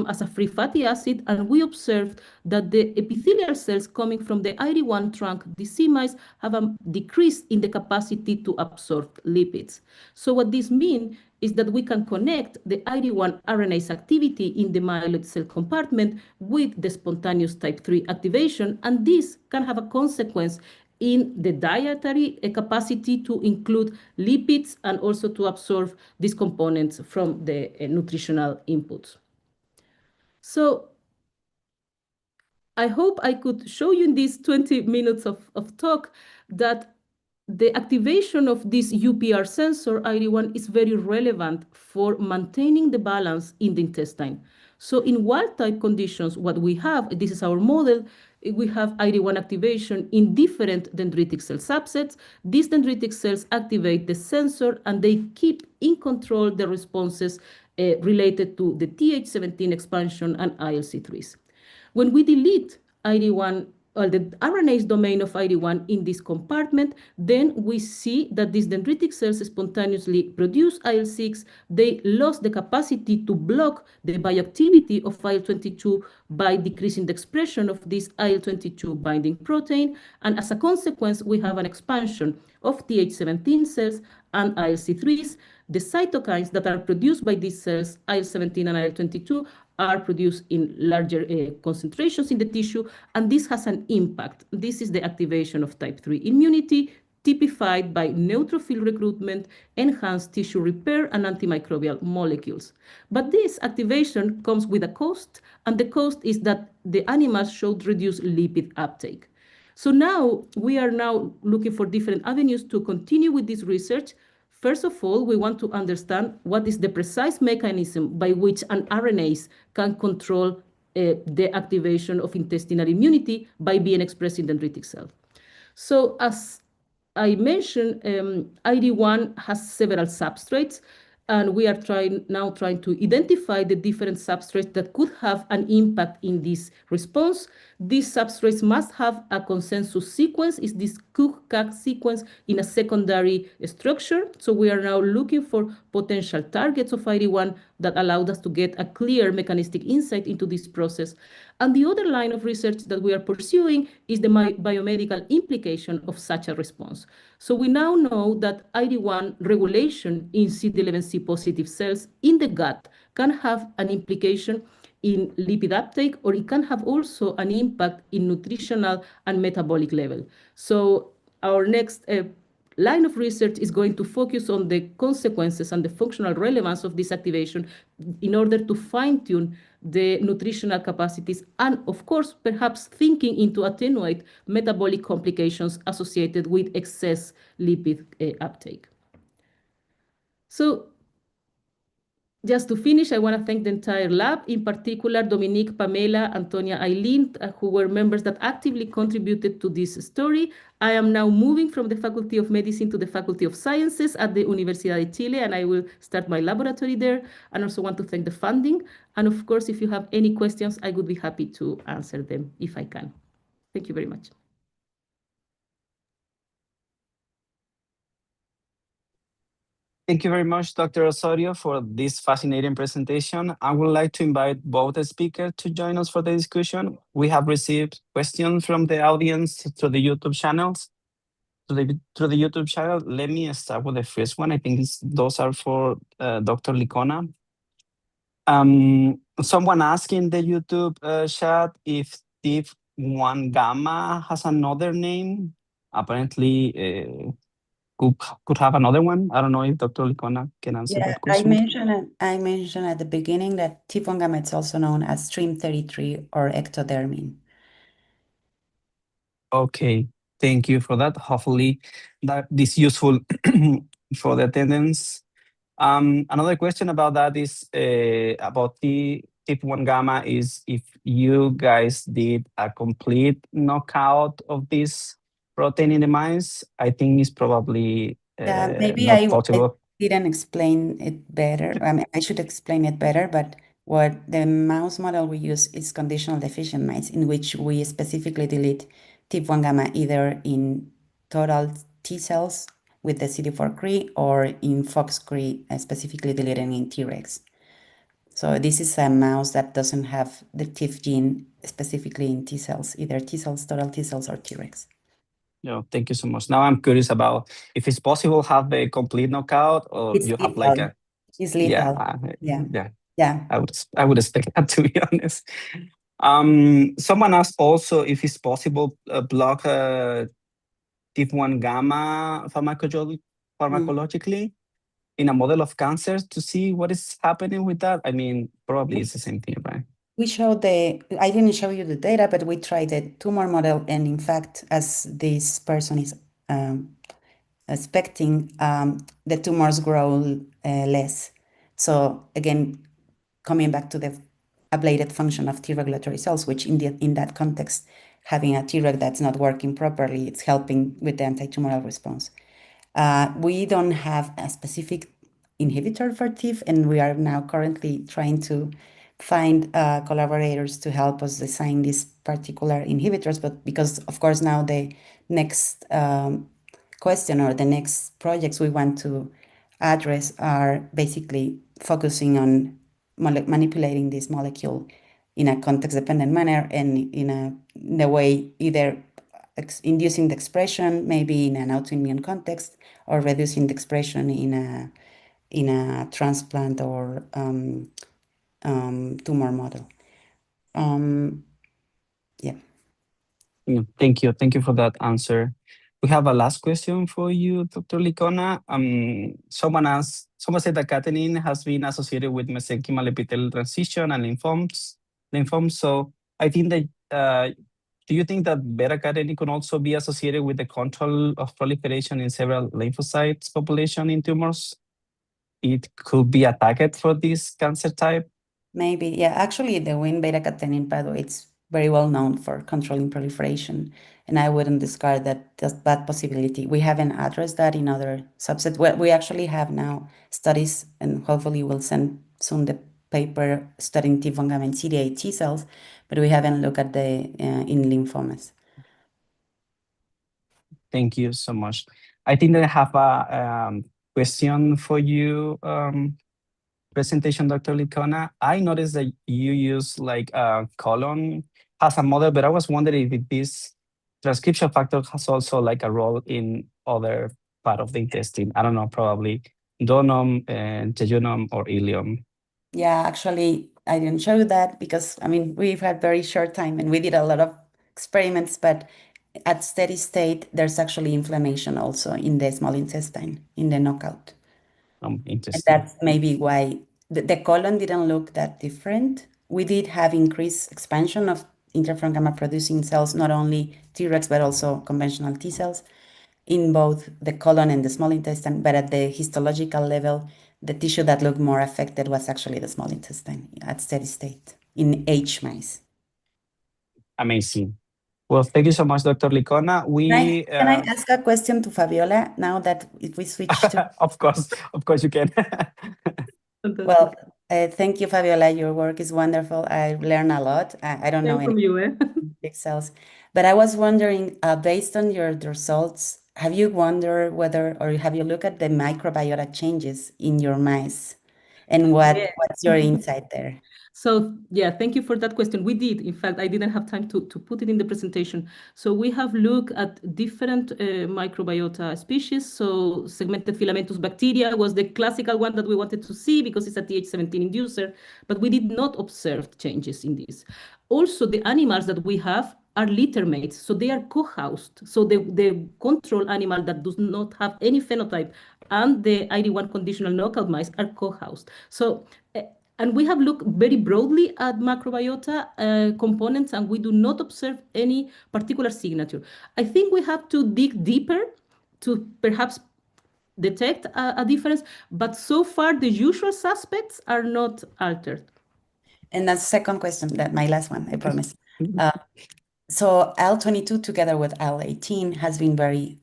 as a free fatty acid, and we observed that the epithelial cells coming from the ID1 trunk DC mice have a decrease in the capacity to absorb lipids. So what this means is that we can connect the ID1 RNase activity in the myeloid cell compartment with the spontaneous type 3 activation, and this can have a consequence in the dietary capacity to include lipids and also to absorb these components from the nutritional inputs. So I hope I could show you in these 20 minutes of talk that the activation of this UPR sensor, ID1, is very relevant for maintaining the balance in the intestine. So in wild-type conditions, what we have, this is our model, we have ID1 activation in different dendritic cell subsets. These dendritic cells activate the sensor, and they keep in control the responses related to the Th17 expansion and ILC3s. When we delete ID1 the RNase domain of ID1 in this compartment, then we see that these dendritic cells spontaneously produce IL-6. They lost the capacity to block the bioactivity of IL-22 by decreasing the expression of this IL-22 binding protein. And as a consequence, we have an expansion of Th17 cells and ILC3s. The cytokines that are produced by these cells, IL-17 and IL-22, are produced in larger concentrations in the tissue, and this has an impact. This is the activation of type 3 immunity, typified by neutrophil recruitment, enhanced tissue repair, and antimicrobial molecules. But this activation comes with a cost, and the cost is that the animals showed reduced lipid uptake. So now we are now looking for different avenues to continue with this research. First of all, we want to understand what is the precise mechanism by which an RNase can control the activation of intestinal immunity by being expressed in dendritic cells. So as I mentioned, ID1 has several substrates, and we are trying to identify the different substrates that could have an impact in this response. These substrates must have a consensus sequence, is this Cook-Cag sequence in a secondary structure. So we are now looking for potential targets of ID1 that allowed us to get a clear mechanistic insight into this process. And the other line of research that we are pursuing is the biomedical implication of such a response. So we now know that ID1 regulation in CD11C positive cells in the gut can have an implication in lipid uptake, or it can have also an impact in nutritional and metabolic level. So our next line of research is going to focus on the consequences and the functional relevance of this activation in order to fine-tune the nutritional capacities and, of course, perhaps thinking into attenuate metabolic complications associated with excess lipid uptake. So just to finish, I want to thank the entire lab, in particular Dominique, Pamela, Antonia, Eileen, who were members that actively contributed to this story. I am now moving from the Faculty of Medicine to the Faculty of Sciences at the Universidad de Chile, and I will start my laboratory there. And also want to thank the funding. And of course, if you have any questions, I would be happy to answer them if I can. Thank you very much.
Thank you very much, Dr. Osorio, for this fascinating presentation. I would like to invite both speakers to join us for the discussion. We have received questions from the audience through the YouTube channels. Through the YouTube channel, let me start with the first one. I think those are for Dr. Licona. Someone asked in the YouTube chat if TIF1 gamma has another name. Apparently, could have another one. I don't know if Dr. Licona can answer
Yeah,
that question.
I mentioned at the beginning that TIF1 gamma is also known as stream33 or ectodermin.
Okay, thank you for that. Hopefully that is useful for the attendance. Another question about that is about the TIF1 gamma is if you guys did a complete knockout of this protein in the mice. I think it's probably
Maybe
not
I
possible.
didn't explain it better. I mean, I should explain it better, but what the mouse model we use is conditional deficient mice, in which we specifically delete TIF1 gamma either in total T cells with the CD4 CRE or in Fox CRE, specifically deleted in Tregs. So this is a mouse that doesn't have the TIF gene specifically in T cells, either T cells, total T cells, or Tregs.
Yeah, thank you so much. Now I'm curious about if it's possible have a complete knockout or
It's
you have like
lethal.
a
It's lethal.
yeah.
Yeah.
I would expect that, to be honest. Someone asked also if it's possible block TIF1 gamma pharmacologically in a model of cancer to see what is happening with that. I mean, probably it's the same thing, right?
We showed I didn't show you the data, but we tried the tumor model, and in fact, as this person is expecting, the tumors grow less. So again, coming back to the ablated function of T regulatory cells, which in that context, having a Treg that's not working properly, it's helping with the anti-tumoral response. We don't have a specific inhibitor for TIF, and we are now currently trying to find collaborators to help us design these particular inhibitors. But because, of course, now the next question or the next projects we want to address are basically focusing on manipulating this molecule in a context-dependent manner and in the way either inducing the expression, maybe in an autoimmune context, or reducing the expression in a transplant or tumor model. Yeah.
Thank you. Thank you for that answer. We have a last question for you, Dr. Licona. Someone said that catenin has been associated with mesenchymal epithelial transition and lymphomes. So I think that, do you think that beta catenin can also be associated with the control of proliferation in several lymphocytes population in tumors? It could be a target for this cancer type?
Maybe, yeah. Actually, the Wnt beta-catenin pathway, it's very well known for controlling proliferation, and I wouldn't discard that possibility. We haven't addressed that in other subsets. Well, we actually have now studies, and hopefully we'll send soon the paper studying T fungi and CD8 T cells, but we haven't looked at the in lymphomas.
Thank you so much. I think that I have a question for you, presentation, Dr. Licona. I noticed that you use like colon as a model, but I was wondering if this transcription factor has also like a role in other part of the intestine. I don't know, probably duodenum, jejunum, or ileum.
Yeah, actually, I didn't show that because, I mean, we've had very short time and we did a lot of experiments, but at steady state, there's actually inflammation also in the small intestine, in the knockout. And
Interesting.
that's maybe why the colon didn't look that different. We did have increased expansion of interferon gamma producing cells, not only Tregs, but also conventional T cells in both the colon and the small intestine. But at the histological level, the tissue that looked more affected was actually the small intestine at steady state in H mice.
Amazing. Well, thank you so much, Dr. Licona.
Can I ask a question to Fabiola now that if we switch to?
Of course you can.
Well, thank you, Fabiola. Your work is wonderful. I learn a lot. I don't know
Same from
any
you, eh?
big cells, but I was wondering, based on your results, have you wondered whether, or have you looked at the microbiota changes in your mice, and
Yeah.
what's your insight there?
So yeah, thank you for that question. We did. In fact, I didn't have time to put it in the presentation. So we have looked at different microbiota species. So segmented filamentous bacteria was the classical one that we wanted to see because it's a Th17 inducer, but we did not observe changes in this. Also, the animals that we have are litter mates, so they are co-housed. So the control animal that does not have any phenotype and the ID1 conditional knockout mice are co-housed. So and we have looked very broadly at macrobiota components, and we do not observe any particular signature. I think we have to dig deeper to perhaps detect a difference, but so far the usual suspects are not altered.
And that's the second question, that my last one, I promise. So IL-22 together with IL-18 has been very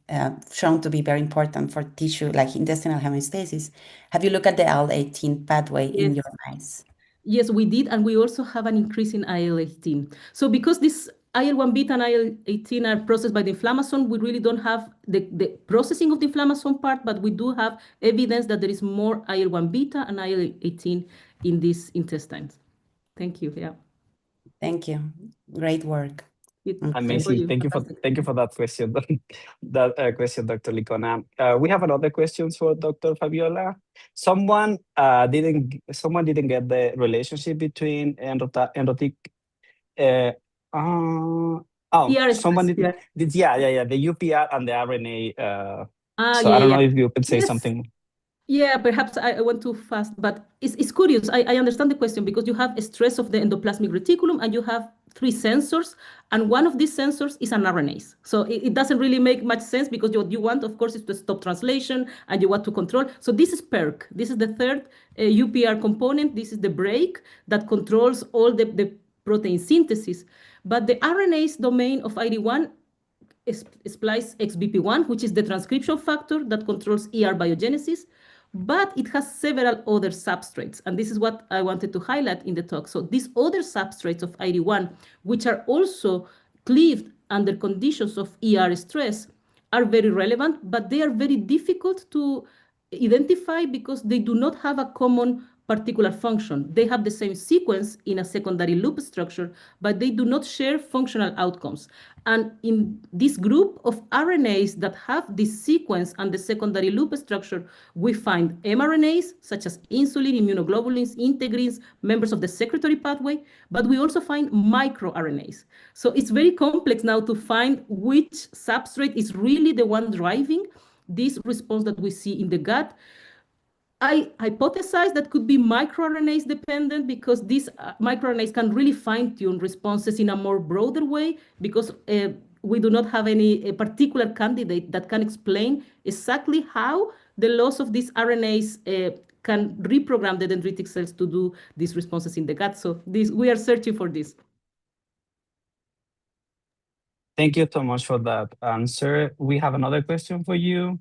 shown to be very important for tissue like intestinal homeostasis. Have you looked at the IL-18 pathway in your mice?
Yes, we did, and we also have an increase in IL-18. So because this IL-1 beta and IL-18 are processed by the inflammasome, we really don't have the processing of the inflammasome part, but we do have evidence that there is more IL-1 beta and IL-18 in these intestines. Thank you. Yeah.
Thank you. Great work.
Amazing. Thank you for that question. That question, Dr. Licona. We have another question for Dr. Fabiola. Someone didn't get the relationship between endotic. Someone did. Yeah. The UPR and the RNA. So I don't know if you could say something.
Yeah, perhaps I went too fast, but it's curious. I understand the question because you have a stress of the endoplasmic reticulum and you have three sensors, and one of these sensors is an RNase. So it doesn't really make much sense because what you want, of course, is to stop translation and you want to control. So this is PERK. This is the third UPR component. This is the brake that controls all the protein synthesis. But the RNase domain of ID1 splice XBP1, which is the transcription factor that controls ER biogenesis, but it has several other substrates. And this is what I wanted to highlight in the talk. So these other substrates of ID1, which are also cleaved under conditions of ER stress, are very relevant, but they are very difficult to identify because they do not have a common particular function. They have the same sequence in a secondary loop structure, but they do not share functional outcomes. And in this group of RNAs that have this sequence and the secondary loop structure, we find mRNAs such as insulin, immunoglobulins, integrins, members of the secretory pathway, but we also find microRNAs. So it's very complex now to find which substrate is really the one driving this response that we see in the gut. I hypothesize that could be microRNAs dependent because these microRNAs can really fine-tune responses in a more broader way because we do not have any particular candidate that can explain exactly how the loss of these RNAs can reprogram the dendritic cells to do these responses in the gut. So we are searching for this.
Thank you so much for that answer. We have another question for you.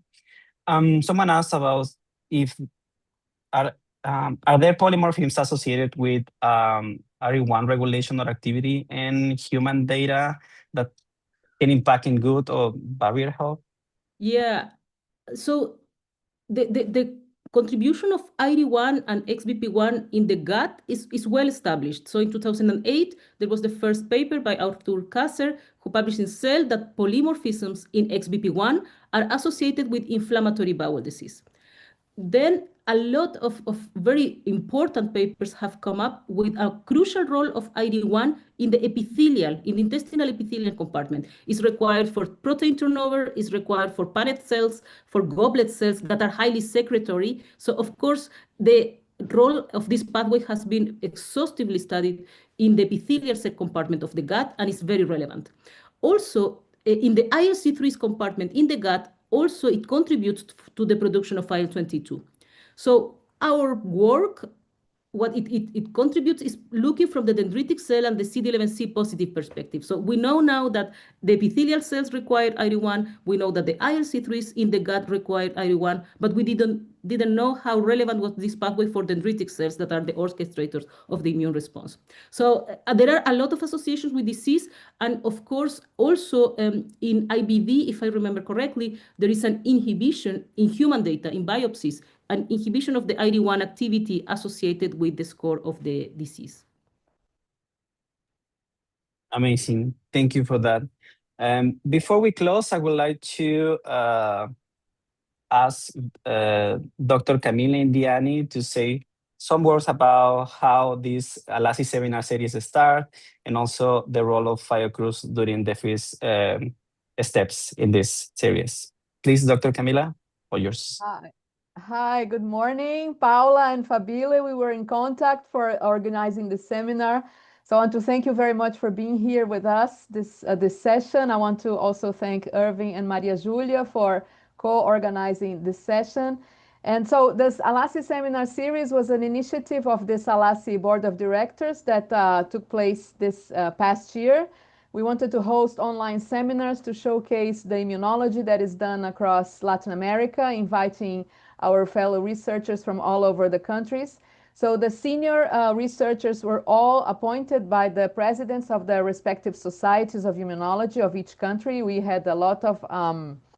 Someone asked about if are there polymorphisms associated with RE1 regulation or activity in human data that can impact in gut or barrier health?
Yeah. So the contribution of ID1 and XBP1 in the gut is well established. So in 2008, there was the first paper by Arthur Kasser, who published in Cell that polymorphisms in XBP1 are associated with inflammatory bowel disease. Then a lot of very important papers have come up with a crucial role of ID1 in the epithelial, in the intestinal epithelial compartment. It's required for protein turnover, is required for Paneth cells, for goblet cells that are highly secretory. So of course, the role of this pathway has been exhaustively studied in the epithelial cell compartment of the gut and is very relevant. Also, in the ILC3's compartment in the gut, also it contributes to the production of IL-22. So our work, what it contributes is looking from the dendritic cell and the CD11C positive perspective. So we know now that the epithelial cells require ID1, we know that the ILC3s in the gut require ID1, but we didn't know how relevant was this pathway for dendritic cells that are the orchestrators of the immune response. So there are a lot of associations with disease, and of course also in IBD, if I remember correctly, there is an inhibition in human data, in biopsies, an inhibition of the ID1 activity associated with the score of the disease.
Amazing. Thank you for that. Before we close, I would like to ask Dr. Camila Indiani to say some words about how this ALACI seminar series start and also the role of Fiocruz during the first steps in this series. Please, Dr. Camila, all yours.
Hi, good morning. Paula and Fabile, we were in contact for organizing the seminar. So I want to thank you very much for being here with us this session. I want to also thank Irving and Maria Julia for co-organizing this session. And so this ALACI seminar series was an initiative of this ALACI board of directors that took place this past year. We wanted to host online seminars to showcase the immunology that is done across Latin America, inviting our fellow researchers from all over the countries. So the senior researchers were all appointed by the presidents of the respective societies of immunology of each country. We had a lot of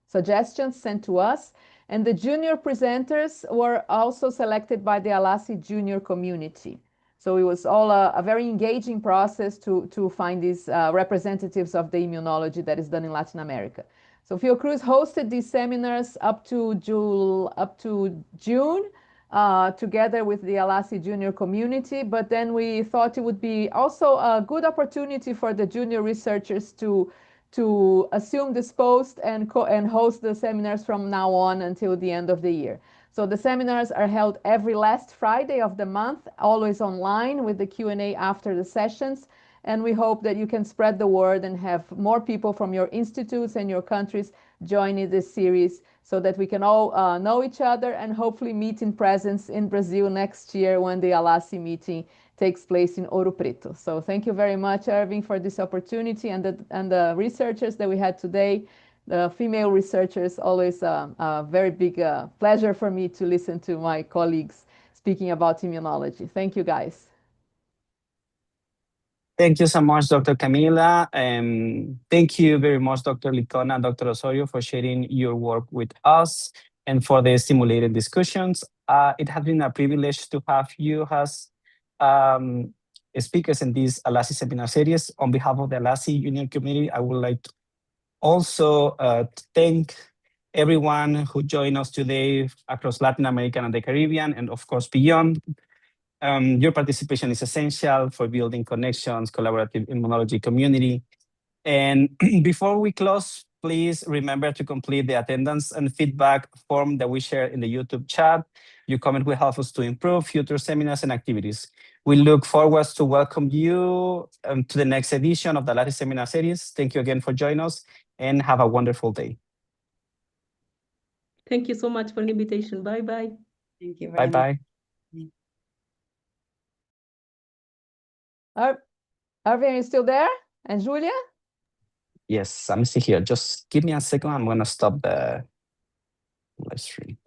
suggestions sent to us. And the junior presenters were also selected by the ALACI junior community. So it was all a very engaging process to find these representatives of the immunology that is done in Latin America. So Fiocruz hosted these seminars up to June, together with the ALACI junior community. But then we thought it would be also a good opportunity for the junior researchers to assume this post and host the seminars from now on until the end of the year. So the seminars are held every last Friday of the month, always online with the Q&A after the sessions. And we hope that you can spread the word and have more people from your institutes and your countries joining this series so that we can all know each other and hopefully meet in presence in Brazil next year when the ALACI meeting takes place in Ouro Preto. So thank you very much, Irving, for this opportunity, and the researchers that we had today. the female researchers, always a very big pleasure for me to listen to my colleagues speaking about immunology. Thank you, guys.
Thank you so much, Dr. Camila. Thank you very much, Dr. Licona and Dr. Osorio, for sharing your work with us and for the stimulating discussions. It has been a privilege to have you as speakers in this ALACI seminar series. On behalf of the ALACI Union Committee, I would like to also thank everyone who joined us today across Latin America and the Caribbean, and of course beyond. Your participation is essential for building connections, collaborative immunology community. And before we close, please remember to complete the attendance and feedback form that we share in the YouTube chat. Your comment will help us to improve future seminars and activities. We look forward to welcome you to the next edition of the ALACI Seminar Series. Thank you again for joining us and have a wonderful day.
Thank you so much for the invitation. Bye-bye.
Thank you very much.
Bye-bye.
Arvin, are you still there? And Julia?
Yes, I'm still here. Just give me a second. I'm going to stop the live stream.